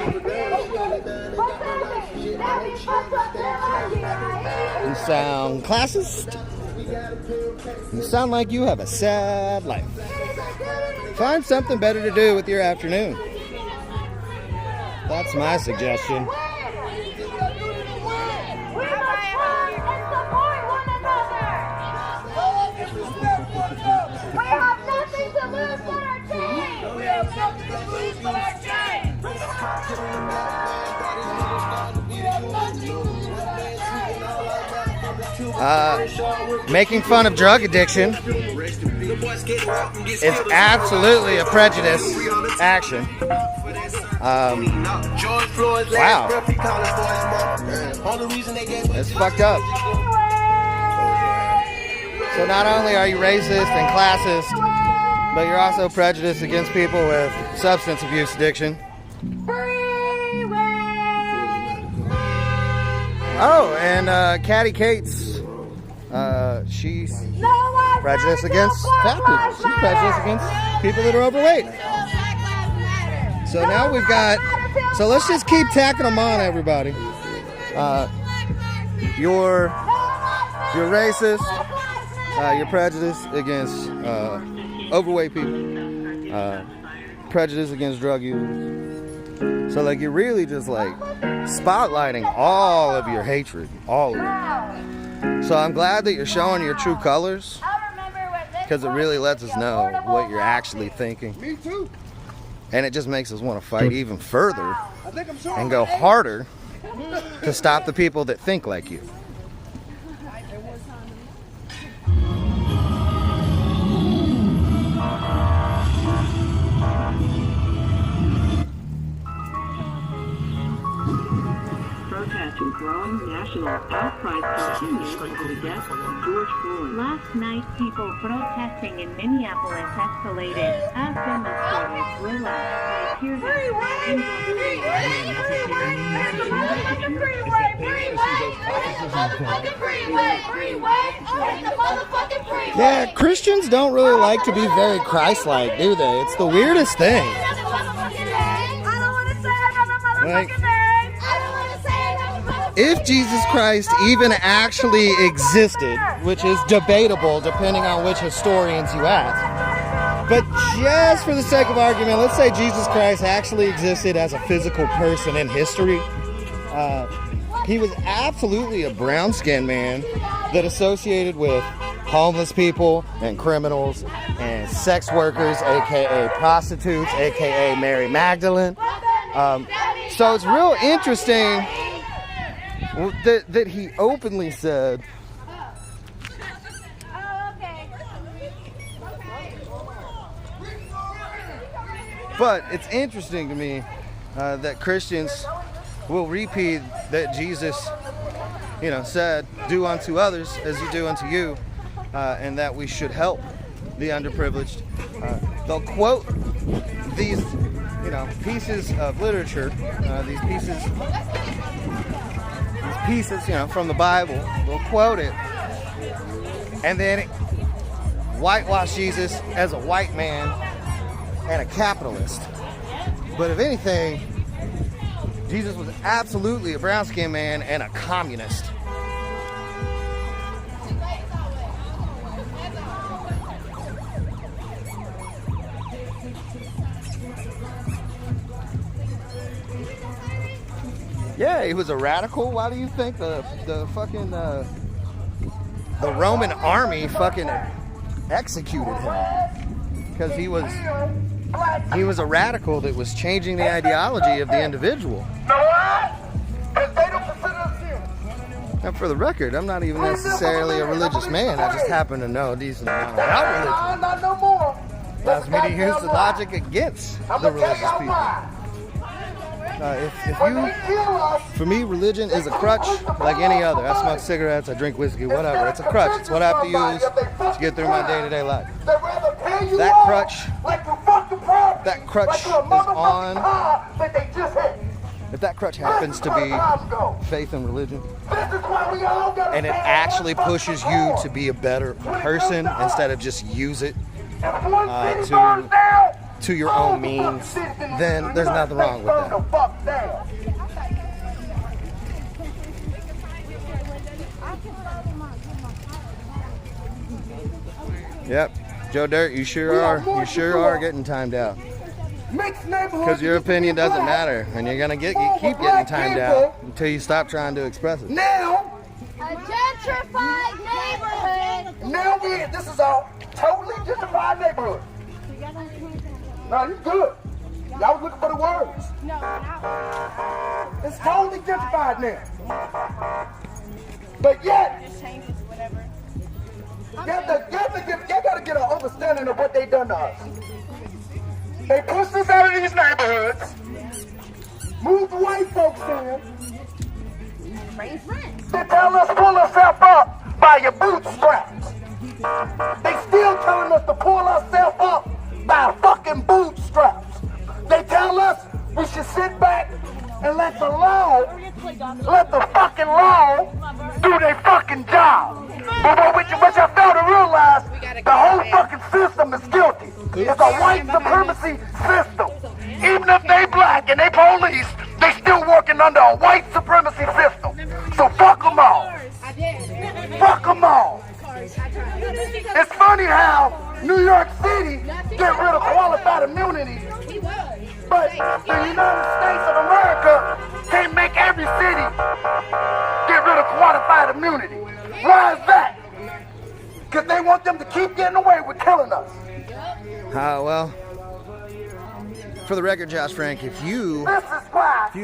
C: You sound classist. You sound like you have a sad life. Find something better to do with your afternoon. That's my suggestion. Making fun of drug addiction is absolutely a prejudice action. Wow. It's fucked up. So not only are you racist and classist, but you're also prejudiced against people with substance abuse addiction. Oh, and Caddy Cates, she's prejudiced against fat people. She's prejudiced against people that are overweight. So now we've got, so let's just keep tacking them on, everybody. You're racist, you're prejudiced against overweight people, prejudice against drug users. So like you're really just like spotlighting all of your hatred, all of it. So I'm glad that you're showing your true colors, because it really lets us know what you're actually thinking.
B: Me too.
C: And it just makes us want to fight even further and go harder to stop the people that think like you.
I: Protesting growing national outcry continues over the death of George Floyd. Last night, people protesting in Minneapolis escalated as demonstrators relaxed by tear gas.
C: Yeah, Christians don't really like to be very Christ-like, do they? It's the weirdest thing. Like, if Jesus Christ even actually existed, which is debatable depending on which historians you ask, but just for the sake of argument, let's say Jesus Christ actually existed as a physical person in history. He was absolutely a brown-skinned man that associated with homeless people and criminals and sex workers, aka prostitutes, aka Mary Magdalene. So it's real interesting that he openly said, but it's interesting to me that Christians will repeat that Jesus, said, do unto others as you do unto you, and that we should help the underprivileged. They'll quote these you know, pieces of literature, these pieces, you know, from the Bible. They'll quote it, and then whitewash Jesus as a white man and a capitalist. But if anything, Jesus was absolutely a brown-skinned man and a communist. Yeah, he was a radical. Why do you think the fucking the Roman army fucking executed him? Because he was a radical that was changing the ideology of the individual. Now, for the record, I'm not even necessarily a religious man. I just happen to know a decent amount about religion. Allows me to use the logic against the religious people. For me, religion is a crutch like any other. I smoke cigarettes, I drink whiskey, whatever. It's a crutch. It's what I have to use to get through my day-to-day life. That crutch is on. If that crutch happens to be faith and religion, and it actually pushes you to be a better person instead of just use it to your own means, then there's nothing wrong with that. Yep, Joe Dirt, you sure are getting timed out. Because your opinion doesn't matter, and you're gonna keep getting timed out until you stop trying to express it.
D: Now, a gentrified neighborhood. Now this is a totally gentrified neighborhood. No, you good. Y'all was looking for the words. No. It's totally gentrified now. But yet, it just changes whatever. You gotta get an understanding of what they done to us. They pushed us out of these neighborhoods, moved white folks in. They tell us pull ourselves up by your bootstraps. They still telling us to pull ourselves up by our fucking bootstraps. They tell us we should sit back and let the fucking law do their fucking job. But what you fail to realize, the whole fucking system is guilty. It's a white supremacy system. Even if they black and they police, they still working under a white supremacy system. So fuck them all. Fuck them all. It's funny how New York City get rid of qualified immunity, but the United States of America can't make every city get rid of qualified immunity. Why is that? Because they want them to keep getting away with killing us.
C: Well, for the record, Josh Frank, if you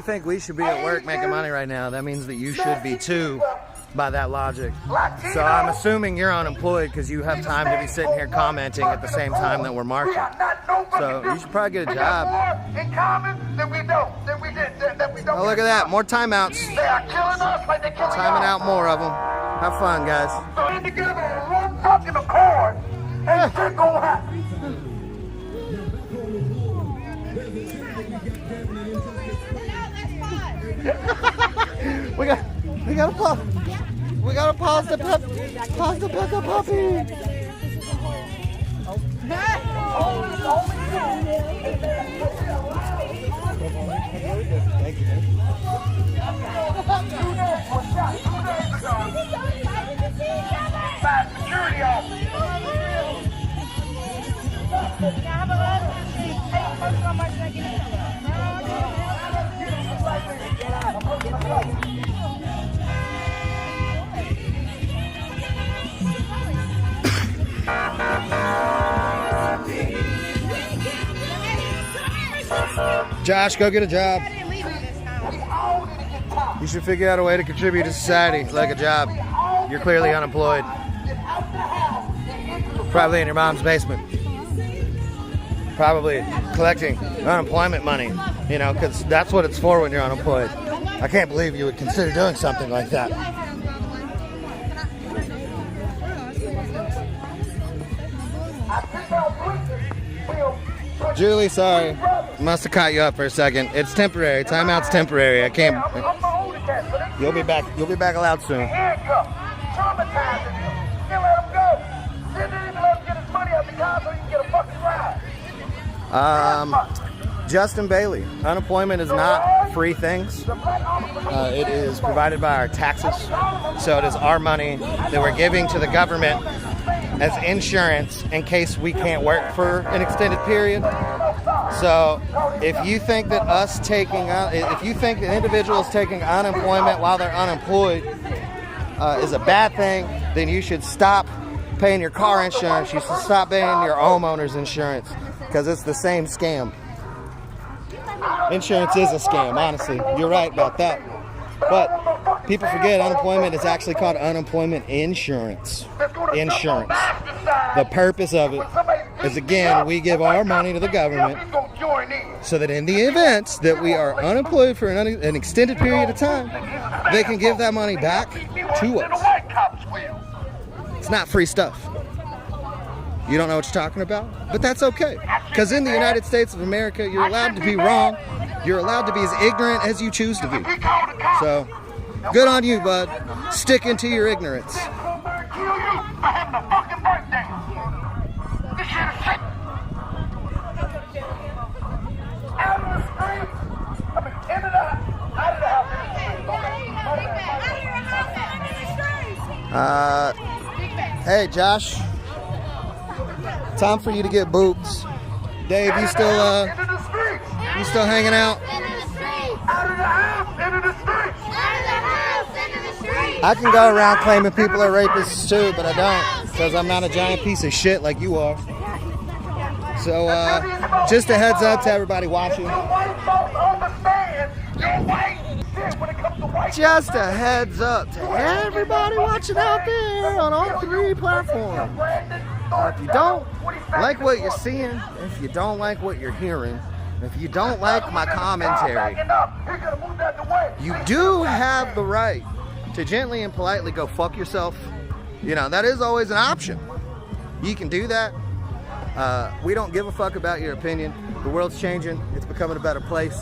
C: think we should be at work making money right now, that means that you should be too, by that logic. So I'm assuming you're unemployed because you have time to be sitting here commenting at the same time that we're marching. So you should probably get a job. Oh, look at that. More timeouts. Timing out more of them. Have fun, guys. We gotta pause the puppy. Thank you. Josh, go get a job. You should figure out a way to contribute to society, like a job. You're clearly unemployed. Probably in your mom's basement. Probably collecting unemployment money, you know, because that's what it's for when you're unemployed. I can't believe you would consider doing something like that. Julie, sorry. Must have caught you up for a second. It's temporary. Timeout's temporary. I can't.
B: I'm the older cat, so they
C: You'll be back. You'll be back allowed soon.
B: handcuffed, traumatizing him. Then let him go. Then they even let him get his money out the car so he can get a fucking ride.
C: Justin Bailey. Unemployment is not free things. It is provided by our taxes. So it is our money that we're giving to the government as insurance in case we can't work for an extended period. So if you think that if you think that individuals taking unemployment while they're unemployed is a bad thing, then you should stop paying your car insurance. You should stop paying your homeowner's insurance because it's the same scam. Insurance is a scam, honestly. You're right about that. But people forget unemployment is actually called unemployment insurance. Insurance. The purpose of it is, again, we give our money to the government so that in the event that we are unemployed for an extended period of time, they can give that money back to us. It's not free stuff. You don't know what you're talking about? But that's okay. Because in the United States of America, you're allowed to be wrong. You're allowed to be as ignorant as you choose to be. So, good on you, bud. Sticking to your ignorance. Hey, Josh. Time for you to get boots. Dave, you still hanging out? I can go around claiming people are rapists too, but I don't, because I'm not a giant piece of shit like you are. So, just a heads up to everybody watching. Just a heads up to everybody watching out there on all 3 platforms. If you don't like what you're seeing, if you don't like what you're hearing, if you don't like my commentary, you do have the right to gently and politely go fuck yourself. You know, that is always an option. You can do that. We don't give a fuck about your opinion. The world's changing. It's becoming a better place.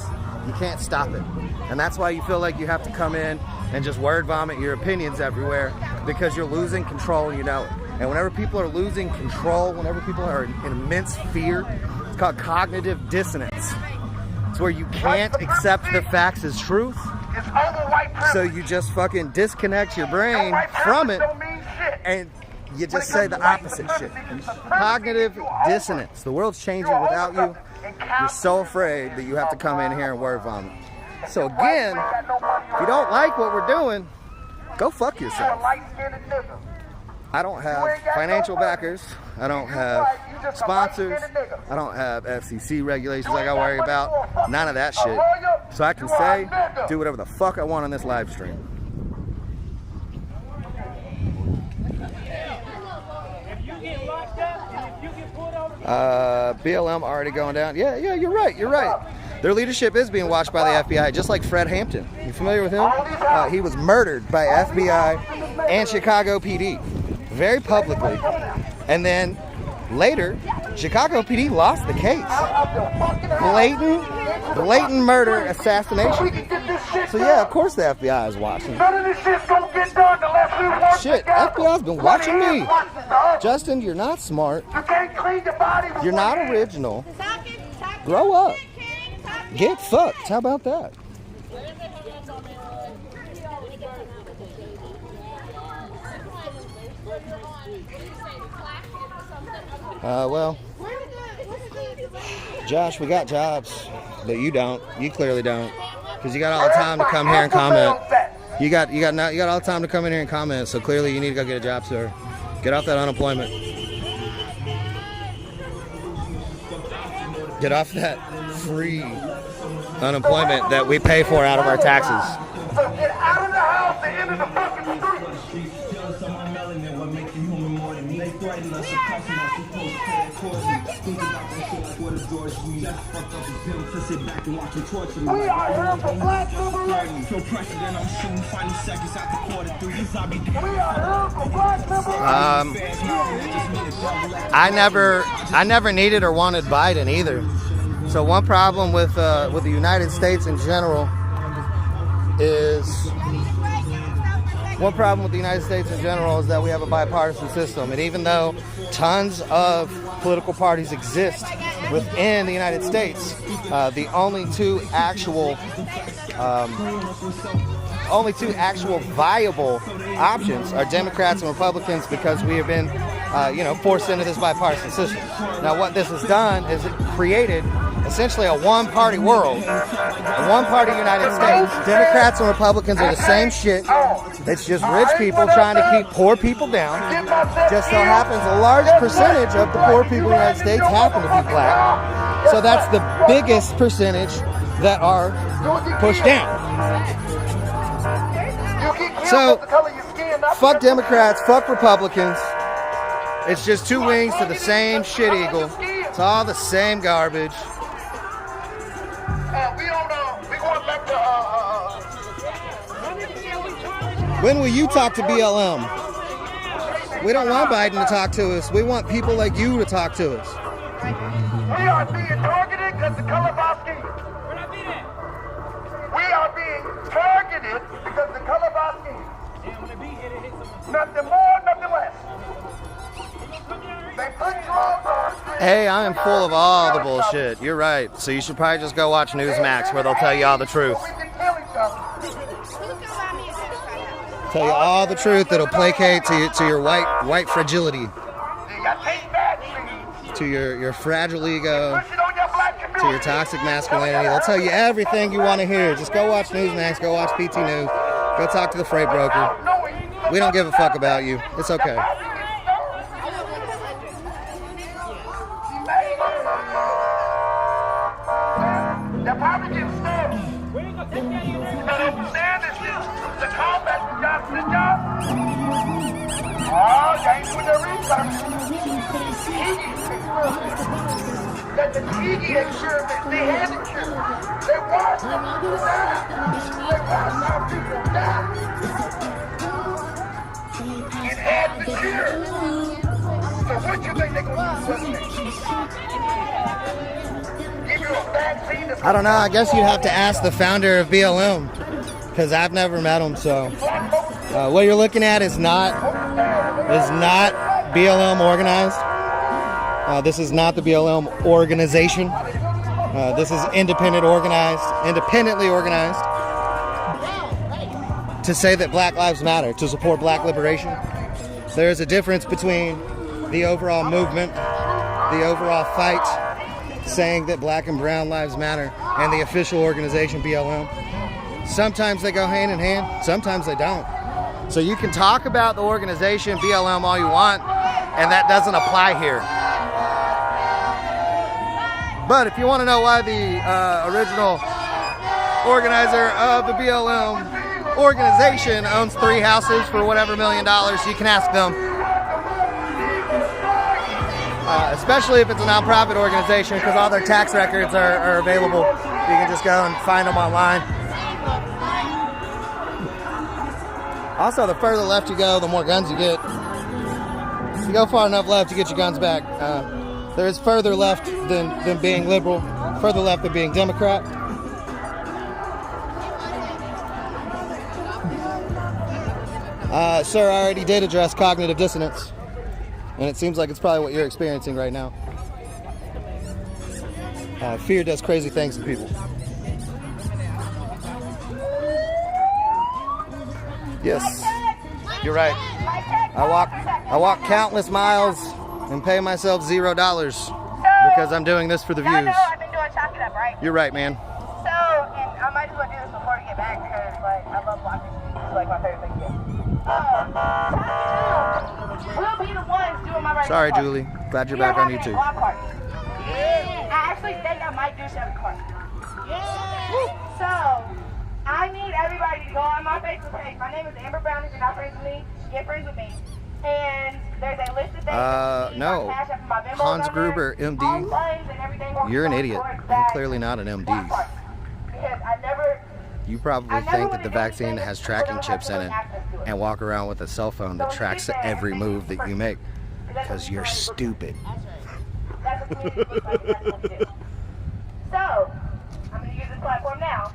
C: You can't stop it. And that's why you feel like you have to come in and just word vomit your opinions everywhere, because you're losing control and you know it. And whenever people are losing control, whenever people are in immense fear, it's called cognitive dissonance. It's where you can't accept the facts as truth, so you just fucking disconnect your brain from it and you just say the opposite shit. Cognitive dissonance. The world's changing without you. You're so afraid that you have to come in here and word vomit. So again, if you don't like what we're doing, go fuck yourself. I don't have financial backers. I don't have sponsors. I don't have FCC regulations I gotta worry about. None of that shit. So I can say, do whatever the fuck I want on this live stream. BLM already going down. Yeah, you're right. Their leadership is being watched by the FBI, just like Fred Hampton. You familiar with him? He was murdered by FBI and Chicago PD. Very publicly. And then later, Chicago PD lost the case. Blatant murder, assassination. So yeah, of course the FBI is watching. Shit, FBI's been watching me. Justin, you're not smart. You're not original. Grow up. Get fucked. How about that? Well, Josh, we got jobs, but you don't. You clearly don't, because you got all the time to come here and comment. You got all the time to come in here and comment. So clearly, you need to go get a job, sir. Get off that unemployment. Get off that free unemployment that we pay for out of our taxes.
B: So get out of the house and into the fucking street. We are here for black liberation. We are here for black liberation.
C: I never needed or wanted Biden either. So one problem with the United States in general is that we have a bipartisan system, and even though tons of political parties exist within the United States, the only two actual viable options are Democrats and Republicans, because we have been forced into this bipartisan system. Now what this has done is it created essentially a one-party world, a one-party United States. Democrats and Republicans are the same shit. It's just rich people trying to keep poor people down. Just so happens a large percentage of the poor people in the United States happen to be black. So that's the biggest percentage that are pushed down. So, fuck Democrats, fuck Republicans. It's just two wings to the same shit eagle. It's all the same garbage. When will you talk to BLM? We don't want Biden to talk to us. We want people like you to talk to us.
B: We are being targeted because the color of our skin. We are being targeted because the color of our skin. Nothing more, nothing less. They put drugs on.
C: Hey, I am full of all the bullshit. You're right. So you should probably just go watch Newsmax, where they'll tell you all the truth.
B: We can kill each other.
C: Tell you all the truth that'll placate to your white fragility, to your fragile ego, to your toxic masculinity. They'll tell you everything you want to hear. Just go watch Newsmax, go watch PT News, go talk to the freight broker. We don't give a fuck about you. It's okay.
B: They're probably getting stolen. You gotta understand this shit. The combat the job. Oh, you ain't doing the research. That the Tiki experiment, they had the cure. They watched our people die. It had the cure. So what you think they're gonna do with it? Give you a vaccine?
C: I don't know. I guess you'd have to ask the founder of BLM, because I've never met him. So what you're looking at is not BLM organized. This is not the BLM organization. This is independently organized to say that Black Lives Matter, to support black liberation. There is a difference between the overall movement, the overall fight, saying that black and brown lives matter, and the official organization BLM. Sometimes they go hand in hand, sometimes they don't. So you can talk about the organization BLM all you want, and that doesn't apply here. But if you want to know why the original organizer of the BLM organization owns 3 houses for whatever $1 million, you can ask them. Especially if it's a nonprofit organization, because all their tax records are available. You can just go and find them online. Also, the further left you go, the more guns you get. If you go far enough left, you get your guns back. There is further left than being liberal, further left than being Democrat. Sir, I already did address cognitive dissonance, and it seems like it's probably what you're experiencing right now. Fear does crazy things to people. Yes, you're right. I walk countless miles and pay myself $0 because I'm doing this for the views.
A: I know I've been doing Chalk It Up, right?
C: You're right, man.
A: So, and I might as well do this before we get back, because I love watching these. It's my favorite thing to do. We'll be the ones doing my right.
C: Sorry, Julie. Glad you're back on YouTube.
A: I actually think I might do 7 cards. So, I need everybody to go on my Facebook page. My name is Amber Brown. If you're not friends with me, get friends with me. And there's a list of things.
C: No. Hans Gruber, MD. You're an idiot. I'm clearly not an MD. You probably think that the vaccine has tracking chips in it and walk around with a cell phone that tracks every move that you make, because you're stupid.
A: platform now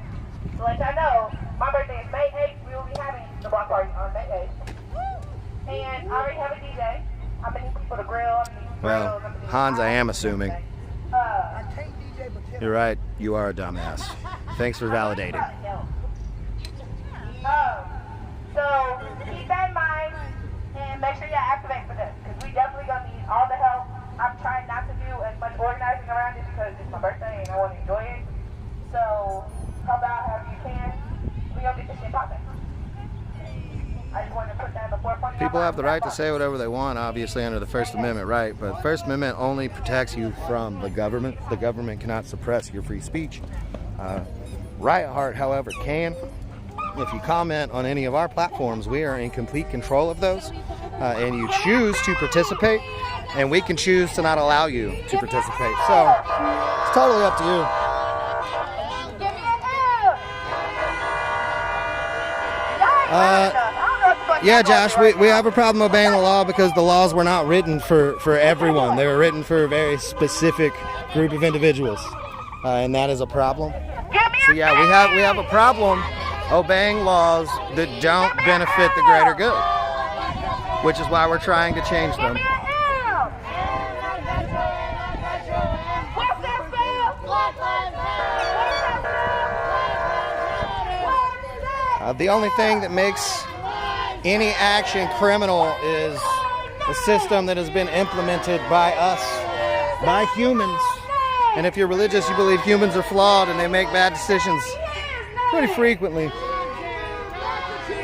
A: to let y'all know my birthday is May 8th. We will be having the block party on May 8th. And I already have a DJ. I'm going to need people to grill.
C: Well, Hans, I am assuming. You're right. You are a dumbass. Thanks for validating.
A: So keep that in mind and make sure you activate for this because we definitely going to need all the help. I'm trying not to do as much organizing around it because it's my birthday and I want to enjoy it. So help out however you can. We going to get this shit popping. I just wanted to put that in the forefront.
C: People have the right to say whatever they want, obviously, under the First Amendment, right? But the First Amendment only protects you from the government. The government cannot suppress your free speech. Riot Heart, however, can. If you comment on any of our platforms, we are in complete control of those. And you choose to participate, and we can choose to not allow you to participate. So, it's totally up to you. Yeah, Josh, we have a problem obeying the law because the laws were not written for everyone. They were written for a very specific group of individuals, and that is a problem. So yeah, we have a problem obeying laws that don't benefit the greater good, which is why we're trying to change them. The only thing that makes any action criminal is a system that has been implemented by us, by humans. And if you're religious, you believe humans are flawed and they make bad decisions pretty frequently.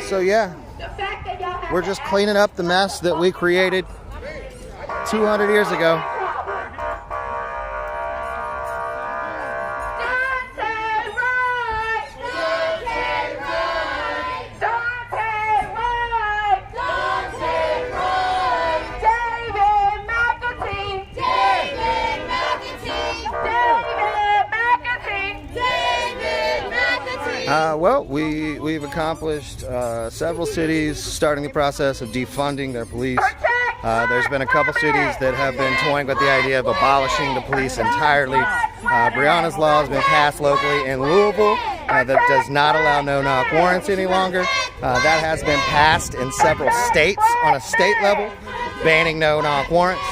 C: So yeah, we're just cleaning up the mess that we created 200 years ago. Well, we've accomplished several cities starting the process of defunding their police. There's been a couple cities that have been toying with the idea of abolishing the police entirely. Breonna's law has been passed locally in Louisville that does not allow no-knock warrants any longer. That has been passed in several states on a state level, banning no-knock warrants.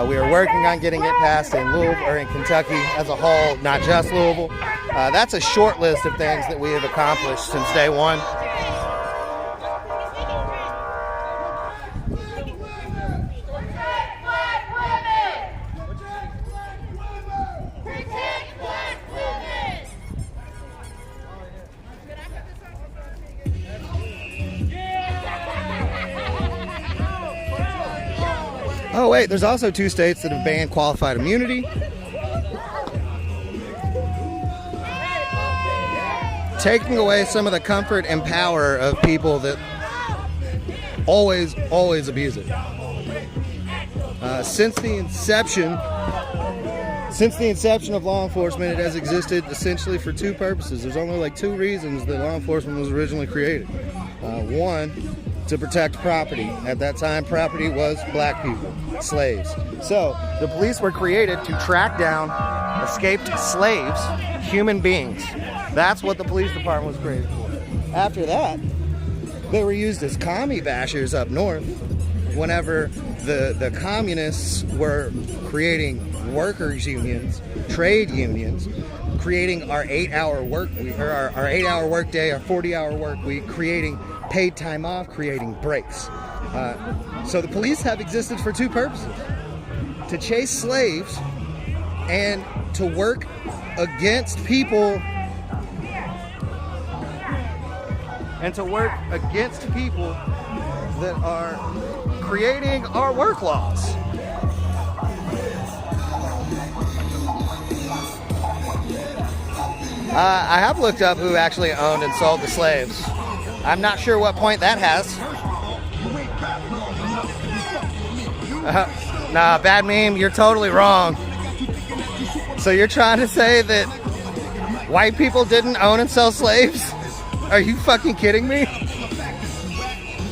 C: We are working on getting it passed in Louisville or in Kentucky as a whole, not just Louisville. That's a short list of things that we have accomplished since day one. Oh wait, there's also 2 states that have banned qualified immunity. Taking away some of the comfort and power of people that always abuse it. Since the inception of law enforcement, it has existed essentially for 2 purposes. There's only like 2 reasons that law enforcement was originally created. One, to protect property. At that time, property was black people, slaves. So the police were created to track down escaped slaves, human beings. That's what the police department was created for. After that, they were used as commie bashers up north whenever the communists were creating workers' unions, trade unions, creating our 8-hour work week, or our 8-hour work day, our 40-hour work week, creating paid time off, creating breaks. So the police have existed for 2 purposes: to chase slaves and to work against people that are creating our work laws. I have looked up who actually owned and sold the slaves. I'm not sure what point that has. Nah, bad meme, you're totally wrong. So you're trying to say that white people didn't own and sell slaves? Are you fucking kidding me?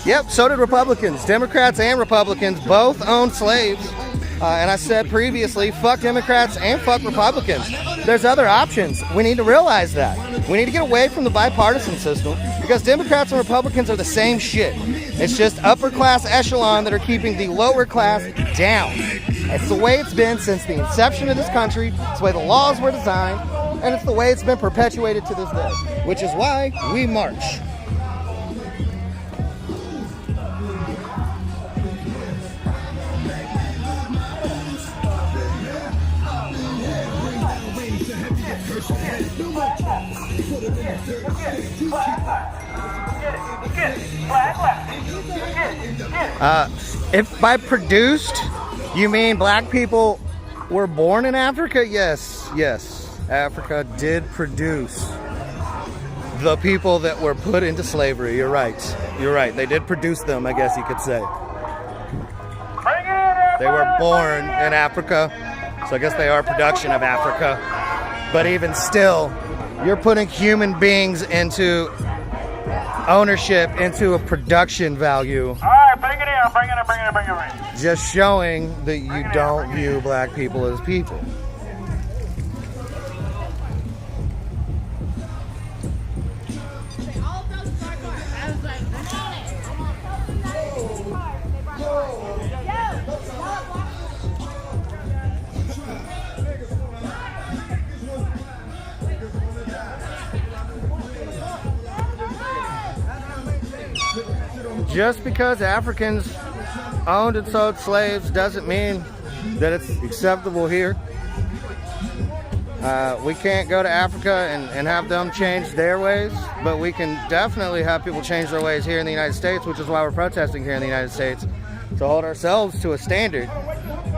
C: Yep, so did Republicans. Democrats and Republicans both owned slaves. And I said previously, fuck Democrats and fuck Republicans. there's other options. We need to realize that. We need to get away from the bipartisan system because Democrats and Republicans are the same shit. It's just upper class echelon that are keeping the lower class down. It's the way it's been since the inception of this country. It's the way the laws were designed, and it's the way it's been perpetuated to this day, which is why we march. If by produced you mean black people were born in Africa, yes, Africa did produce the people that were put into slavery. You're right. They did produce them, I guess you could say. They were born in Africa, so I guess they are production of Africa. But even still, you're putting human beings into ownership, into a production value.
B: All right, bring it in.
C: Just showing that you don't view black people as people. Just because Africans owned and sold slaves doesn't mean that it's acceptable here. We can't go to Africa and have them change their ways, but we can definitely have people change their ways here in the United States, which is why we're protesting here in the United States, to hold ourselves to a standard.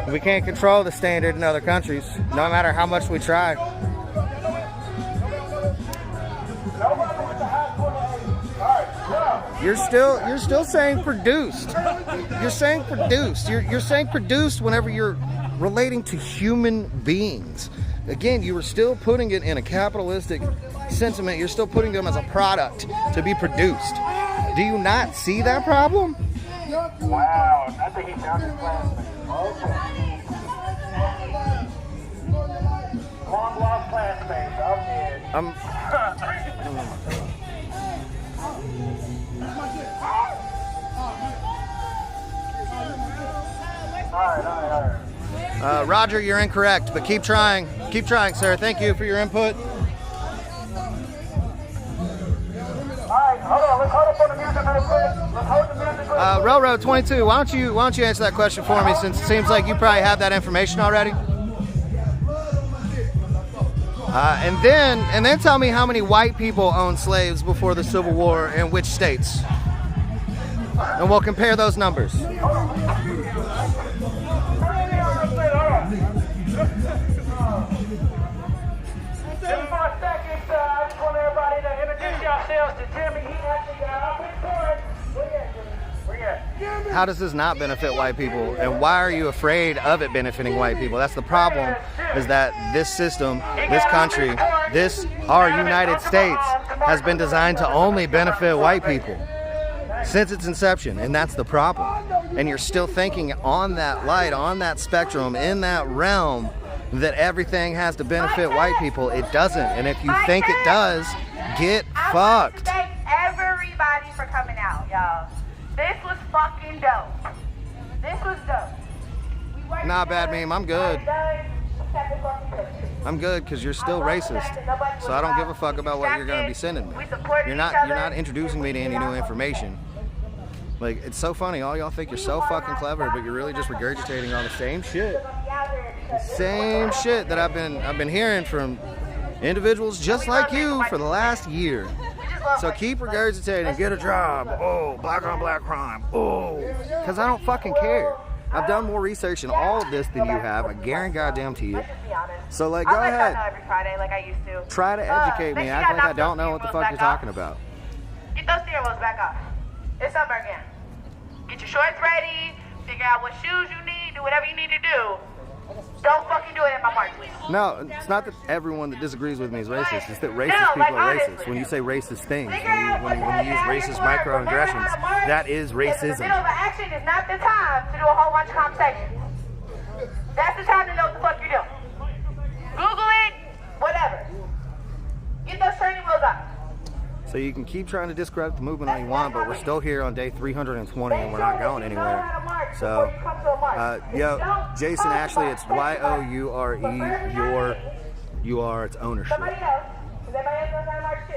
C: We can't control the standard in other countries, no matter how much we try. You're still saying produced. You're saying produced. You're saying produced whenever you're relating to human beings. Again, you were still putting it in a capitalistic sentiment. You're still putting them as a product to be produced. Do you not see that problem?
B: Wow, I think he found his classmate. Okay. Long lost classmates. I'm dead. All right.
C: Roger, you're incorrect, but keep trying. Keep trying, sir. Thank you for your input.
B: All right, hold on. Let's hold up on the music real quick. Let's hold the music real quick.
C: Railroad 22, why don't you answer that question for me, since it seems like you probably have that information already. And then tell me how many white people owned slaves before the Civil War and which states. And we'll compare those numbers. How does this not benefit white people? And why are you afraid of it benefiting white people? That's the problem, is that this system, this country, our United States has been designed to only benefit white people since its inception, and that's the problem. And you're still thinking on that light, on that spectrum, in that realm, that everything has to benefit white people. It doesn't. And if you think it does, get fucked.
A: Thank everybody for coming out, y'all. This was fucking dope. This was dope.
C: Nah, bad meme. I'm good. I'm good because you're still racist. So I don't give a fuck about what you're going to be sending me. You're not introducing me to any new information. Like, it's so funny. All y'all think you're so fucking clever, but you're really just regurgitating all the same shit. The same shit that I've been hearing from individuals just like you for the last year. So keep regurgitating, get a job. Oh, black on black crime. Oh, because I don't fucking care. I've done more research in all of this than you have. I guarantee you. So, like, go ahead.
A: Every Friday like I used to.
C: Try to educate me. Act like I don't know what the fuck you're talking about.
A: Get those steering wheels back off. It's summer again. Get your shorts ready. Figure out what shoes you need. Do whatever you need to do. Don't fucking do it in my march, please.
C: No, it's not that everyone that disagrees with me is racist. It's that racist people are racist. When you say racist things, when you use racist microaggressions, that is racism.
A: The middle of an action is not the time to do a whole bunch of conversations. That's the time to know what the fuck you're doing. Google it.
C: So you can keep trying to discredit the movement all you want, but we're still here on day 320 and we're not going anywhere. So, yo, Jason Ashley, it's Y-O-U-R-E, you are its ownership.
A: Somebody else, because everybody else knows how to march too.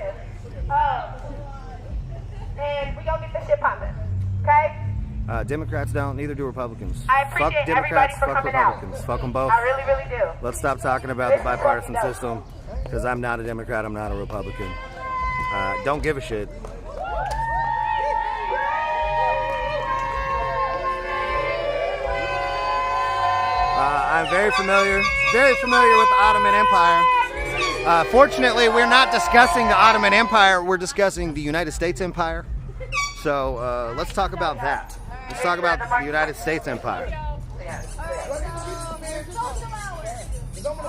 A: And we gonna get this shit pumping, okay?
C: Democrats don't, neither do Republicans.
A: I appreciate
C: fuck Democrats,
A: everybody for
C: fuck
A: coming
C: Republicans.
A: out.
C: Fuck them both.
A: I really, really do.
C: Let's stop talking about the bipartisan system, because I'm not a Democrat, I'm not a Republican. Don't give a shit. I'm very familiar with the Ottoman Empire. Fortunately, we're not discussing the Ottoman Empire, we're discussing the United States Empire. So let's talk about that. Let's talk about the United States Empire.
A: We're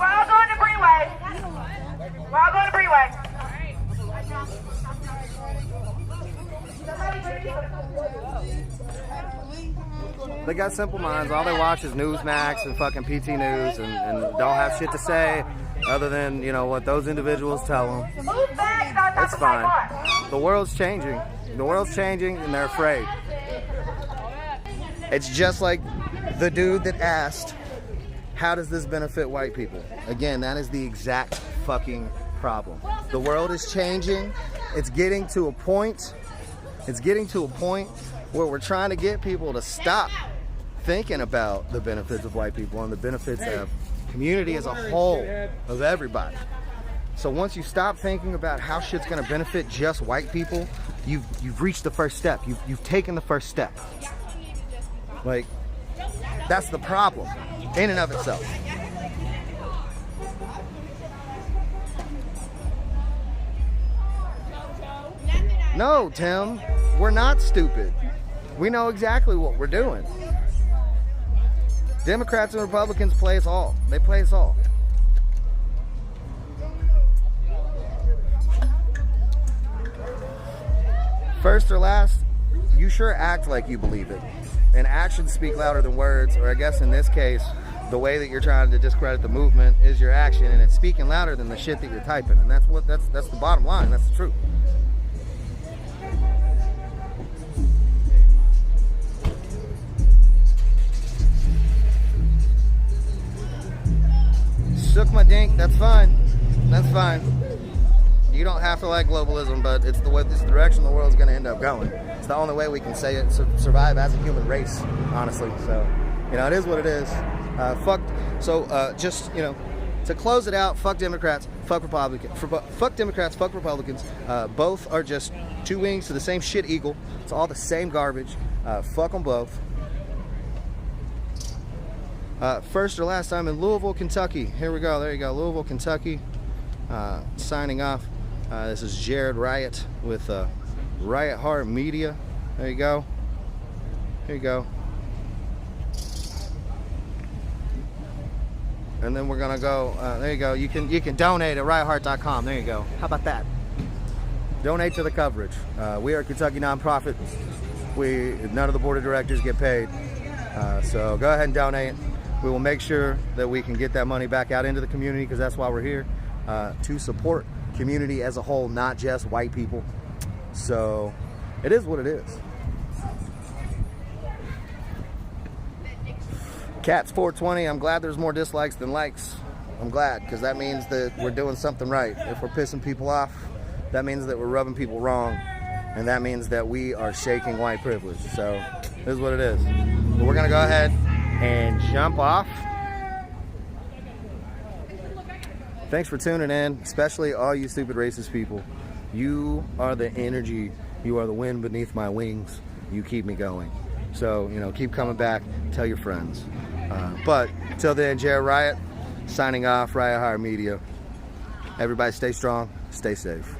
A: all going to Breeway. We're all going to Breeway.
C: They got simple minds. All they watch is Newsmax and fucking PT News and don't have shit to say other than, you know, what those individuals tell them. It's fine. The world's changing. The world's changing and they're afraid. It's just like the dude that asked, how does this benefit white people? Again, that is the exact fucking problem. The world is changing. It's getting to a point where we're trying to get people to stop thinking about the benefits of white people and the benefits of community as a whole, of everybody. So once you stop thinking about how shit's gonna benefit just white people, you've reached the first step. You've taken the first step. Like, that's the problem in and of itself. No, Tim, we're not stupid. We know exactly what we're doing. Democrats and Republicans play us all. They play us all. First or last, you sure act like you believe it. And actions speak louder than words, or I guess in this case, the way that you're trying to discredit the movement is your action, and it's speaking louder than the shit that you're typing. And that's the bottom line. That's the truth. Suck my dink, that's fine. That's fine. You don't have to like globalism, but it's the direction the world's going to end up going. It's the only way we can say it, survive as a human race, honestly. So, you know, it is what it is. Just, you know, to close it out, fuck Democrats, fuck Republicans. Fuck Democrats, fuck Republicans. Both are just two wings to the same shit eagle. It's all the same garbage. Fuck them both. First or last time in Louisville, Kentucky. Here we go. There you go. Louisville, Kentucky. Signing off. This is Jared Riot with Riot Heart Media. There you go. Here you go. And then we're gonna go. There you go. You can donate at riotheart.com. There you go. How about that? Donate to the coverage. We are a Kentucky nonprofit. None of the board of directors get paid. So go ahead and donate. We will make sure that we can get that money back out into the community, because that's why we're here, to support community as a whole, not just white people. So it is what it is. Cats 420, I'm glad there's more dislikes than likes. I'm glad, because that means that we're doing something right. If we're pissing people off, that means that we're rubbing people wrong, and that means that we are shaking white privilege. So this is what it is. But we're gonna go ahead and jump off. Thanks for tuning in, especially all you stupid racist people. You are the energy, you are the wind beneath my wings. You keep me going. So, you know, keep coming back, tell your friends. But till then, Jared Riot, signing off, Riot Heart Media. Everybody stay strong, stay safe.